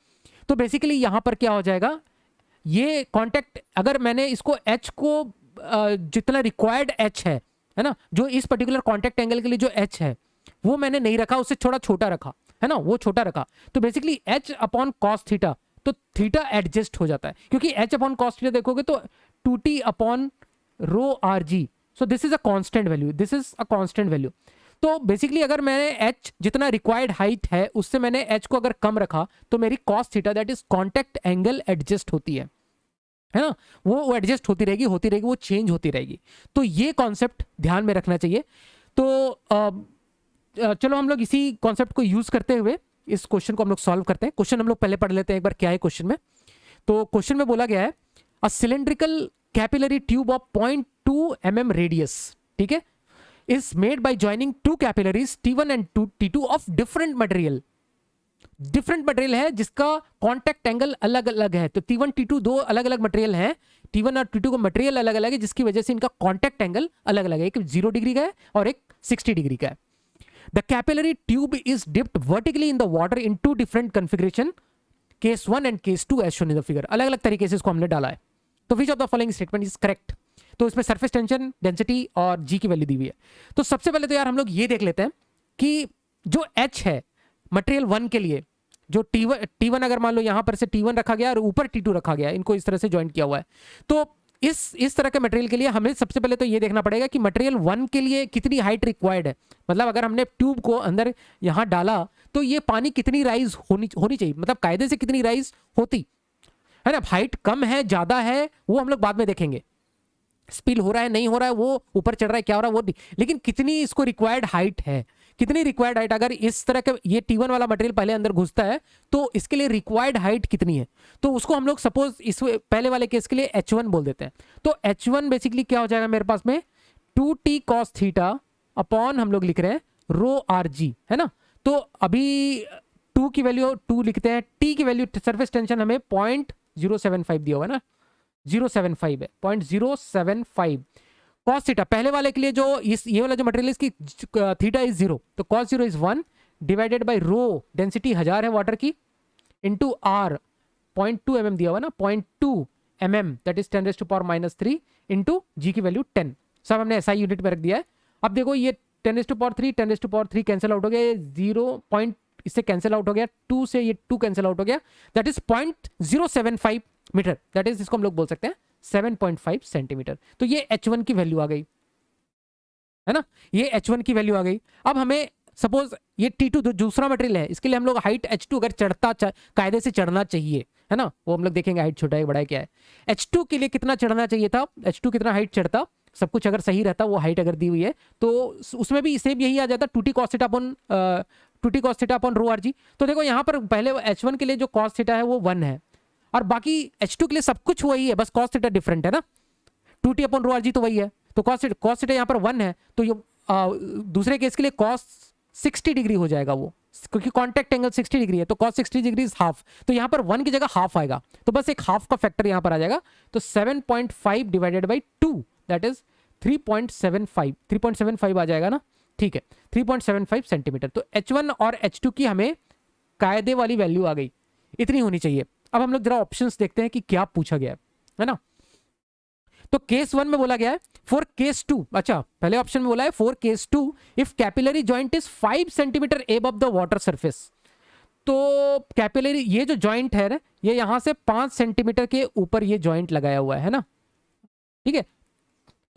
तो बेसिकली यहां पर क्या हो जाएगा, ये कांटेक्ट अगर मैंने इसको h को जितना रिक्वायर्ड h है ना, जो इस पर्टिकुलर कांटेक्ट एंगल के लिए जो h है वो मैंने नहीं रखा, उससे थोड़ा छोटा रखा, है ना, वो छोटा रखा, तो basically h upon cos theta, तो थीटा एडजस्ट हो जाता है, क्योंकि h अपॉन कॉस थीटा देखोगे तो 2t upon rho R G, so this is a constant value, this is a constant value. तो बेसिकली अगर मैंने h जितना रिक्वायर्ड हाइट है उससे मैंने h को अगर कम रखा तो मेरी cos theta that is contact angle adjust होती है ना, वो एडजस्ट होती रहेगी, वो चेंज होती रहेगी। तो ये कॉन्सेप्ट ध्यान में रखना चाहिए। तो चलो हम लोग इसी कॉन्सेप्ट को यूज करते हुए इस क्वेश्चन को हम लोग सॉल्व करते हैं। क्वेश्चन हम लोग पहले पढ़ लेते हैं एक बार क्या है क्वेश्चन में। तो क्वेश्चन में बोला गया है a cylindrical capillary tube of 0.2 mm radius, ठीक है, is made by joining two capillaries T1 and T2 of different material. Different material है जिसका कांटेक्ट एंगल अलग अलग है। तो T1 T2 दो अलग अलग मटेरियल हैं, T1 और T2 का मटेरियल अलग अलग है जिसकी वजह से इनका कांटेक्ट एंगल अलग अलग है, एक 0 डिग्री का है और एक 60 डिग्री का है। The capillary tube is dipped vertically in the water in two different configuration, case 1 and case 2 as shown in the figure. अलग अलग तरीके से इसको हमने डाला है। तो which of the following statement is correct? तो इसमें सरफेस टेंशन, डेंसिटी और जी की वैल्यू दी हुई है। तो सबसे पहले तो यार हम लोग ये देख लेते हैं कि जो H है मटेरियल 1 के लिए, जो T1 अगर मान लो यहां पर से T1 रखा गया और ऊपर T2 रखा गया, इनको इस तरह से ज्वाइंट किया हुआ है, तो इस तरह के मटेरियल के लिए हमें सबसे पहले तो ये देखना पड़ेगा कि मटेरियल 1 के लिए कितनी हाइट रिक्वायर्ड है। मतलब अगर हमने ट्यूब को अंदर यहां डाला तो ये पानी कितनी राइज होनी चाहिए, मतलब कायदे से कितनी राइज होती है ना। हाइट कम है ज्यादा है वो हम लोग बाद में देखेंगे, स्पिल हो रहा है नहीं हो रहा है, वो ऊपर चढ़ रहा है क्या हो रहा है वो, लेकिन कितनी इसको रिक्वायर्ड हाइट है, कितनी रिक्वायर्ड हाइट, अगर इस तरह के ये T1 वाला मटेरियल पहले अंदर घुसता है तो इसके लिए रिक्वायर्ड हाइट कितनी है, तो उसको हम लोग सपोज इस पहले वाले केस के लिए H1 बोल देते हैं। तो H1 बेसिकली क्या हो जाएगा मेरे पास में 2t cos थीटा अपॉन हम लोग लिख रहे हैं रो आर जी, है ना। तो अभी 2 की वैल्यू 2 लिखते हैं, t की वैल्यू सरफेस टेंशन हमें 0.075 दिया हुआ है ना, 075 है, 0.075 cos थीटा पहले वाले के लिए जो ये वाला जो मटेरियल इसकी थीटा इज 0, तो cos 0 is 1 divided by rho, density 1000 है वाटर की, इनटू r 0.2 mm दिया हुआ ना, 0.2 mm that is 10⁻³ into g की वैल्यू 10, सब हमने SI यूनिट में रख दिया है। अब देखो ये 10⁻³ कैंसिल आउट हो गया, 0 पॉइंट इससे कैंसिल आउट हो गया, 2 से ये 2 कैंसिल आउट हो गया, that is 0.075 metre, that is इसको हम लोग बोल सकते हैं 7.5 सेंटीमीटर। तो ये H1 की वैल्यू आ गई, है ना, ये H1 की वैल्यू आ गई। अब हमें सपोज ये T2 दूसरा मटेरियल है, इसके लिए हम लोग हाइट H2 अगर कायदे से चढ़ना चाहिए, है ना, वो हम लोग देखेंगे हाइट छोटा है बड़ा है क्या है। H2 के लिए कितना चढ़ना चाहिए था, H2 कितना हाइट चढ़ता, सब कुछ अगर सही रहता, वो हाइट अगर दी हुई है तो उसमें भी सेम यही आ जाता 2t cos theta upon rho R G. तो देखो यहाँ पर पहले H1 के लिए जो cos थीटा है वो 1 है और बाकी H2 के लिए सब कुछ वही है, बस cos थीटा डिफरेंट है ना, 2t upon rho R G तो वही है, तो cos थीटा यहाँ पर 1 है, तो ये दूसरे केस के लिए cos 60 डिग्री हो जाएगा वो, क्योंकि कॉन्टेक्ट एंगल 60 डिग्री है, तो cos 60 डिग्री इज हाफ, तो यहाँ पर 1 की जगह हाफ आएगा, तो बस एक हाफ का फैक्टर यहाँ पर आ जाएगा, तो 7.5 डिवाइडेड बाई 2 दैट इज 3.75 आ जाएगा ना, ठीक है, 3.75 सेंटीमीटर। तो H1 और H2 की हमें कायदे वाली वैल्यू आ गई, इतनी होनी चाहिए। अब हम लोग जरा ऑप्शंस देखते हैं कि क्या पूछा गया है ना। तो केस 1 में बोला गया है फॉर केस 2, अच्छा पहले ऑप्शन में बोला है for case 2 if capillary joint is 5 centimetre above the water surface. तो कैपिलरी ये जो जॉइंट है ना, ये यहां से 5 सेंटीमीटर के ऊपर ये जॉइंट लगाया हुआ है ना, ठीक है।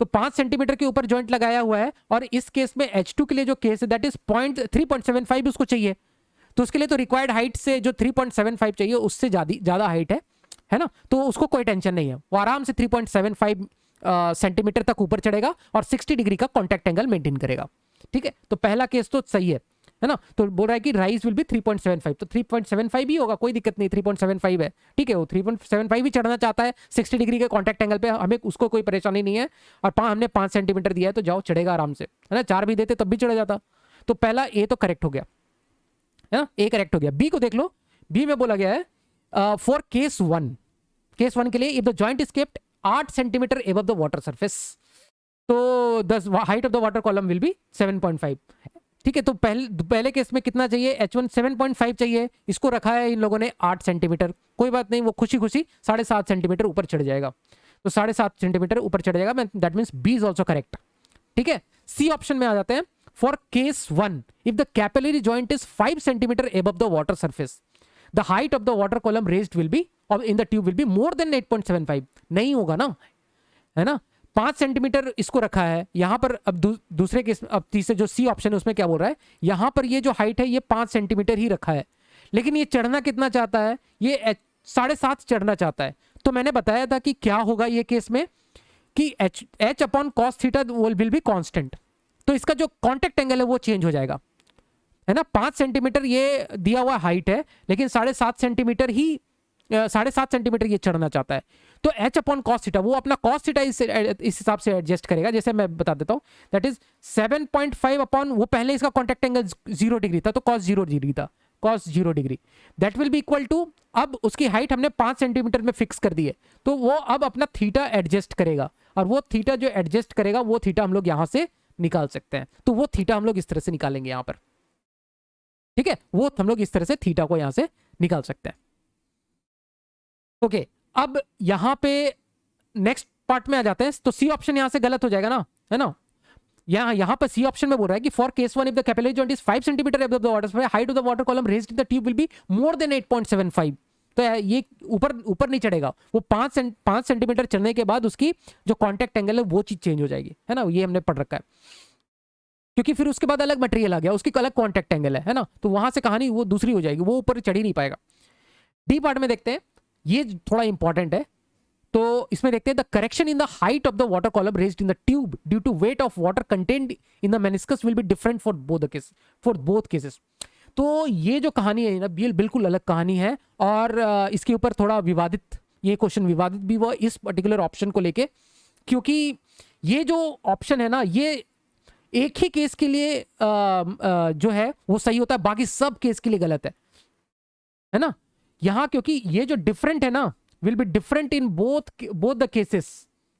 तो 5 सेंटीमीटर के ऊपर जॉइंट लगाया हुआ है, और इस केस में H2 के लिए जो केस है दैट इज 3.75 उसको चाहिए। तो उसके लिए तो रिक्वायर्ड हाइट से जो 3.75 चाहिए उससे ज्यादा हाइट है ना, तो उसको कोई टेंशन नहीं है, वो आराम से 3.75 सेंटीमीटर तक ऊपर चढ़ेगा और 60 डिग्री का कॉन्टैक्ट एंगल मेंटेन करेगा, ठीक है। तो पहला केस तो सही है ना। तो बोल रहा है कि राइज विल बी 3.75, तो 3.75 ही होगा, कोई दिक्कत नहीं, 3.75 है, ठीक है। वो 3.75 ही चढ़ना चाहता है 60 डिग्री के कॉन्टैक्ट एंगल पे, हमें उसको कोई परेशानी नहीं है। और हमने 5 सेंटीमीटर दिया है तो जाओ चढ़ेगा आराम से, है ना। 4 भी देते तब भी चढ़ जाता। तो पहला ए तो करेक्ट हो गया है ना, ए करेक्ट हो गया। बी को देख लो, बी में बोला गया है फॉर केस 1, केस 1 के लिए if the joint is kept 8 centimetre above the water surface, तो the height of the water column will be 7.5, ठीक है। तो पहले केस में कितना चाहिए, H1 7.5 चाहिए, इसको रखा है इन लोगों ने 8 सेंटीमीटर, कोई बात नहीं, वो खुशी खुशी 7.5 सेंटीमीटर ऊपर चढ़ जाएगा। तो 7.5 सेंटीमीटर ऊपर चढ़ जाएगा, that means B is also correct, ठीक है। सी ऑप्शन में आ जाते हैं for case 1 if the capillary joint is 5 centimetre above the water surface the height of the water column raised will be in the tube will be more than 8.75, नहीं होगा ना, है ना। 5 सेंटीमीटर इसको रखा है यहाँ पर। अब दूसरे केस, अब तीसरे जो सी ऑप्शन है उसमें क्या बोल रहा है, यहाँ पर ये जो हाइट है ये 5 सेंटीमीटर ही रखा है, लेकिन ये चढ़ना कितना चाहता है, ये 7.5 चढ़ना चाहता है। तो मैंने बताया था कि क्या होगा ये केस में कि h upon cos theta will be constant, तो इसका जो कॉन्टैक्ट एंगल है वो चेंज हो जाएगा, है ना। 5 सेंटीमीटर ये दिया हुआ हाइट है, लेकिन 7.5 सेंटीमीटर ही 7.5 सेंटीमीटर ये चढ़ना चाहता है। तो h अपॉन कॉस थीटा, वो अपना कॉस थीटा इस हिसाब से एडजस्ट करेगा। जैसे मैं बता देता हूँ, दैट इज 7.5 अपॉन, वो पहले इसका कॉन्टैक्ट एंगल 0 डिग्री था, तो कॉस 0 डिग्री था, cos 0 degree, that will be equal to, अब उसकी हाइट हमने 5 सेंटीमीटर में फिक्स कर दी है, तो वो अब अपना थीटा एडजस्ट करेगा, और वो थीटा जो एडजस्ट करेगा वो थीटा हम लोग यहां से निकाल सकते हैं। तो वो थीटा हम लोग इस तरह से निकालेंगे यहां पर, ठीक है। वो हम लोग इस तरह से थीटा को यहां से निकाल सकते हैं, ओके। अब यहां पे नेक्स्ट पार्ट में आ जाते हैं। तो सी ऑप्शन यहां से गलत हो जाएगा ना, है ना। यहां पर सी ऑप्शन में बोल रहा है कि for case 1 if the capillary joint is 5 centimetre above the water, height of the water column raised in the tube will be more than 8.75, तो ये ऊपर नहीं चढ़ेगा, वो 5 सेंटीमीटर चढ़ने के बाद उसकी जो कॉन्टैक्ट एंगल है वो चीज चेंज हो जाएगी, है ना। ये हमने पढ़ रखा है, क्योंकि फिर उसके बाद अलग मटेरियल आ गया, उसकी अलग कॉन्टैक्ट एंगल है ना, तो वहां से कहानी वो दूसरी हो जाएगी, वो ऊपर चढ़ ही नहीं पाएगा। डी पार्ट में देखते हैं, ये थोड़ा इंपॉर्टेंट है। तो इसमें देखते हैं the correction in the height of the water column raised in the tube due to weight of water content in the meniscus will be different for both cases. तो ये जो कहानी है ना, बिल्कुल अलग कहानी है, और इसके ऊपर थोड़ा विवादित, ये क्वेश्चन विवादित भी हुआ इस पर्टिकुलर ऑप्शन को लेके, क्योंकि ये जो ऑप्शन है ना, ये एक ही केस के लिए जो है वो सही होता है, बाकी सब केस के लिए गलत है ना। यहां क्योंकि ये जो डिफरेंट है ना, will be different in both the cases.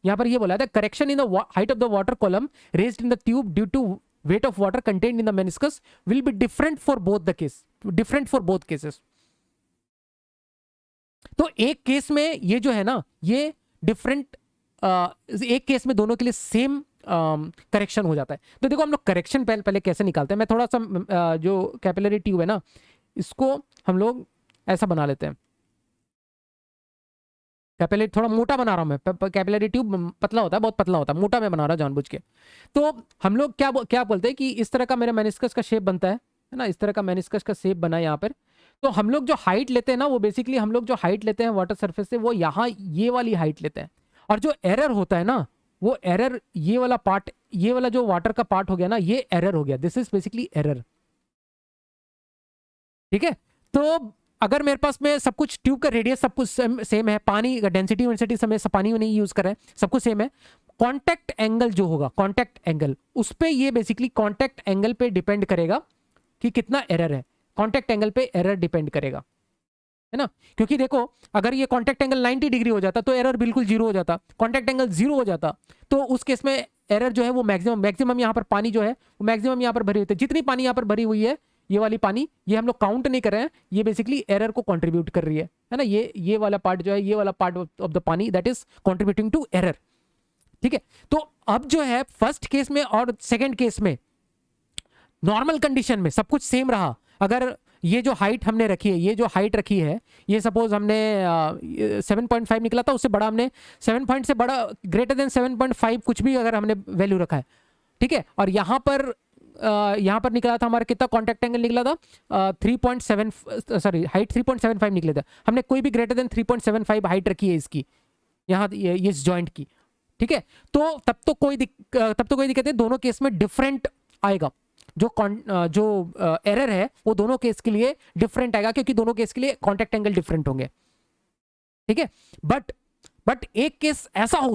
यहां पर ये बोला था correction in the height of the water column raised in the tube due to weight of water contained in the meniscus will be different for both the case, different for both cases. तो एक case में ये जो है ना, ये different, एक case में दोनों के लिए सेम करेक्शन हो जाता है। तो देखो हम लोग करेक्शन पहले कैसे निकालते हैं। मैं थोड़ा सा जो कैपिलरी ट्यूब है ना, इसको हम लोग ऐसा बना लेते हैं। कैपिलरी थोड़ा मोटा बना रहा हूं मैं, कैपिलरी ट्यूब पतला होता है, बहुत पतला होता है, मोटा मैं बना रहा हूं जानबूझ के। तो हम लोग क्या बोलते हैं कि इस तरह का मेरा मेनिस्कस का शेप बनता है ना, इस तरह का मेनिस्कस का शेप बना है यहाँ पर। तो हम लोग जो हाइट लेते हैं ना, वो बेसिकली हम लोग जो हाइट लेते हैं वाटर सरफेस से, वो यहाँ ये वाली हाइट लेते हैं, और जो एरर होता है ना, वो एरर ये वाला पार्ट, ये वाला जो वाटर का पार्ट हो गया ना, ये एरर हो गया, दिस इज बेसिकली एरर, ठीक है। तो अगर मेरे पास में सब कुछ ट्यूब का रेडियस सब कुछ सेम है, पानी डेंसिटी वेंसिटी समय पानी नहीं यूज कर रहे हैं, सब कुछ सेम है, कॉन्टैक्ट एंगल जो होगा, कॉन्टैक्ट एंगल, उस पे ये बेसिकली कॉन्टैक्ट एंगल पे डिपेंड करेगा कि कितना एरर है, कॉन्टैक्ट एंगल पे एरर डिपेंड करेगा, है ना। क्योंकि देखो अगर ये कॉन्टैक्ट एंगल 90 डिग्री हो जाता तो एरर बिल्कुल 0 हो जाता, कॉन्टैक्ट एंगल 0 हो जाता तो उस केस में एरर जो है वो मैक्सिमम यहाँ पर पानी जो है वो मैक्सिमम यहाँ पर भरी हुई है, जितनी पानी यहाँ पर भरी हुई है ये वाली पानी, ये हम लोग काउंट नहीं कर रहे हैं, ये बेसिकली एरर को कंट्रीब्यूट कर रही है ना, ये वाला पार्ट जो है, ये वाला part of the pani that is contributing to error. ठीक है, तो अब जो है फर्स्ट केस में और सेकंड केस में नॉर्मल कंडीशन में सब कुछ सेम रहा। अगर ये जो हाइट हमने रखी है, ये जो हाइट रखी है, ये सपोज हमने 7.5 निकला था, उससे बड़ा हमने 7 पॉइंट से बड़ा ग्रेटर देन 7.5 कुछ भी अगर हमने वैल्यू रखा है, ठीक है, और यहाँ पर निकला था हमारा कितना कॉन्टैक्ट एंगल निकला था 3.7 सॉरी हाइट 3.75 निकले थे, हमने कोई भी ग्रेटर देन 3.75 हाइट रखी है इसकी, यहाँ इस जॉइंट की। ठीक है, तो तब तो कोई दिक्कत है, दोनों केस में डिफरेंट आएगा, जो एरर है वो दोनों केस के लिए डिफरेंट आएगा, क्योंकि दोनों केस के लिए कॉन्टैक्ट एंगल डिफरेंट होंगे। ठीक है, बट एक केस ऐसा हो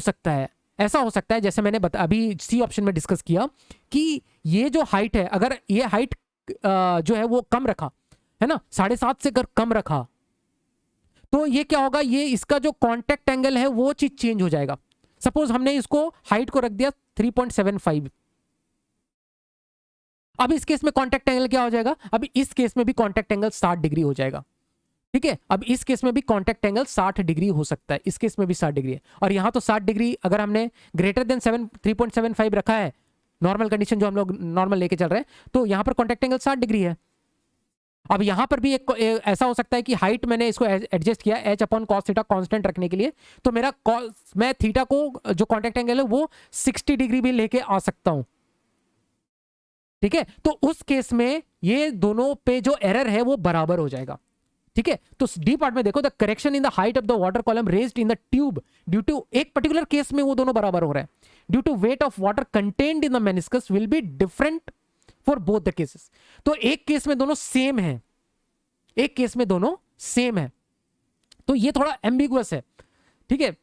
सकता है जैसे मैंने अभी सी ऑप्शन में डिस्कस किया कि ये जो हाइट है, अगर ये हाइट जो है वो कम रखा है ना, 7.5 से अगर कम रखा, तो ये क्या होगा, ये इसका जो कॉन्टैक्ट एंगल है वो चीज चेंज हो जाएगा। सपोज हमने इसको हाइट को रख दिया 3.75, अब इस केस में कॉन्टैक्ट एंगल क्या हो जाएगा, अब इस केस में भी कॉन्टैक्ट एंगल 60 डिग्री हो जाएगा। ठीक है, अब इस केस में भी कॉन्टैक्ट एंगल 60 डिग्री हो सकता है, इस केस में भी 60 डिग्री है, और यहां तो 60 डिग्री अगर हमने ग्रेटर देन 3.75 रखा है, नॉर्मल कंडीशन जो हम लोग नॉर्मल लेके चल रहे हैं, तो यहां पर कॉन्टैक्ट एंगल 60 डिग्री है। अब यहां पर भी एक ऐसा हो सकता है कि हाइट मैंने इसको एडजस्ट किया h/cos थीटा कांस्टेंट रखने के लिए, तो मैं थीटा को जो कॉन्टैक्ट एंगल है वो 60 डिग्री भी लेके आ सकता हूं। ठीक है, तो उस केस में ये दोनों पे जो एरर है वो बराबर हो जाएगा। ठीक है, तो डी पार्ट में देखो, the correction in the height of the water column raised in the tube due to, एक पर्टिकुलर केस में वो दोनों बराबर हो रहे हैं, due to weight of water contained in the meniscus will be different for both the cases. तो एक केस में दोनों सेम है, एक केस में दोनों सेम है, तो ये थोड़ा एम्बिगुअस है। ठीक है,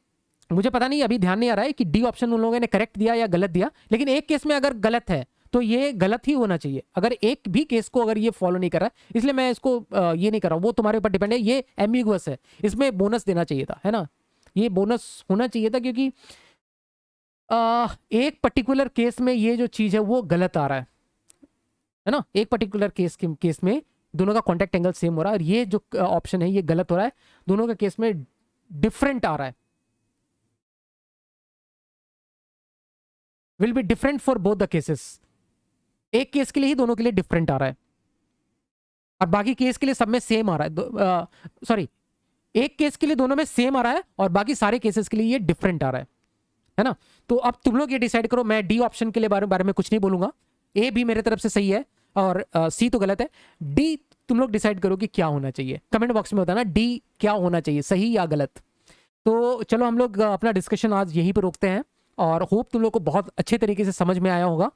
मुझे पता नहीं, अभी ध्यान नहीं आ रहा है कि डी ऑप्शन उन लोगों ने करेक्ट दिया या गलत दिया, लेकिन एक केस में अगर गलत है तो ये गलत ही होना चाहिए, अगर एक भी केस को अगर ये फॉलो नहीं कर रहा, इसलिए मैं इसको ये नहीं कर रहा हूं, वो तुम्हारे ऊपर डिपेंड है, ये एम्बिगुअस है, इसमें बोनस देना चाहिए था, है ना, ये बोनस होना चाहिए था, क्योंकि एक पर्टिकुलर केस में ये जो चीज है वो गलत आ रहा है ना, एक पर्टिकुलर केस में दोनों का कॉन्टैक्ट एंगल सेम हो रहा है, और ये जो ऑप्शन है ये गलत हो रहा है, दोनों के केस में डिफरेंट आ रहा है, will be different for both the cases. एक केस के लिए ही दोनों के लिए डिफरेंट आ रहा है, और बाकी केस के लिए सब में सेम आ रहा है, सॉरी, एक केस के लिए दोनों में सेम आ रहा है और बाकी सारे केसेस के लिए ये डिफरेंट आ रहा है ना। तो अब तुम लोग ये डिसाइड करो, मैं डी ऑप्शन के लिए बारे में कुछ नहीं बोलूंगा, ए भी मेरे तरफ से सही है और सी तो गलत है, डी तुम लोग डिसाइड करो कि क्या होना चाहिए, कमेंट बॉक्स में बताना डी क्या होना चाहिए, सही या गलत। तो चलो हम लोग अपना डिस्कशन आज यहीं पर रोकते हैं, और होप तुम लोग को बहुत अच्छे तरीके से समझ में आया होगा,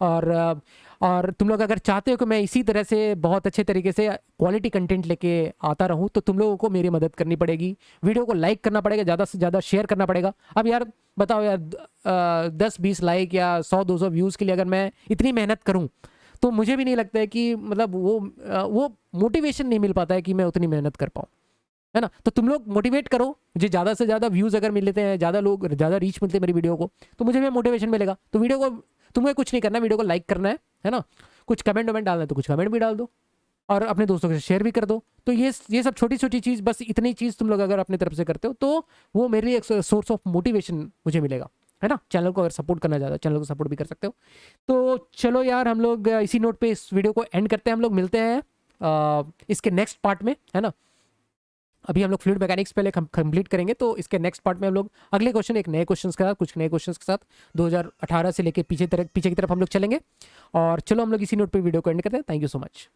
और तुम लोग अगर चाहते हो कि मैं इसी तरह से बहुत अच्छे तरीके से क्वालिटी कंटेंट लेके आता रहूं, तो तुम लोगों को मेरी मदद करनी पड़ेगी, वीडियो को लाइक करना पड़ेगा, ज़्यादा से ज़्यादा शेयर करना पड़ेगा। अब यार बताओ यार, 10-20 लाइक या 100-200 व्यूज़ के लिए अगर मैं इतनी मेहनत करूं, तो मुझे भी नहीं लगता है कि मतलब वो मोटिवेशन नहीं मिल पाता है कि मैं उतनी मेहनत कर पाऊँ, है ना। तो तुम लोग मोटिवेट करो, मुझे ज़्यादा से ज़्यादा व्यूज़ अगर मिलते हैं, ज़्यादा रीच मिलते हैं मेरी वीडियो को, तो मुझे भी मोटिवेशन मिलेगा। तो वीडियो को तुम्हें कुछ नहीं करना, वीडियो को लाइक करना है ना, कुछ कमेंट डालना है तो कुछ कमेंट भी डाल दो, और अपने दोस्तों के साथ शेयर भी कर दो। तो ये सब छोटी छोटी चीज़, बस इतनी चीज़ तुम लोग अगर अपनी तरफ से करते हो, तो वो मेरे लिए एक सोर्स ऑफ मोटिवेशन मुझे मिलेगा, है ना। चैनल को अगर सपोर्ट करना चाहते हो, चैनल को सपोर्ट भी कर सकते हो। तो चलो यार, हम लोग इसी नोट पे इस वीडियो को एंड करते हैं, हम लोग मिलते हैं इसके नेक्स्ट पार्ट में, है ना। अभी हम लोग फ्लूइड मैकेनिक्स पहले कंप्लीट करेंगे, तो इसके नेक्स्ट पार्ट में हम लोग अगले क्वेश्चन, एक नए क्वेश्चन के साथ, कुछ नए क्वेश्चन के साथ 2018 से लेके पीछे की तरफ हम लोग चलेंगे। और चलो हम लोग इसी नोट पे वीडियो को एंड करते हैं। Thank you so much.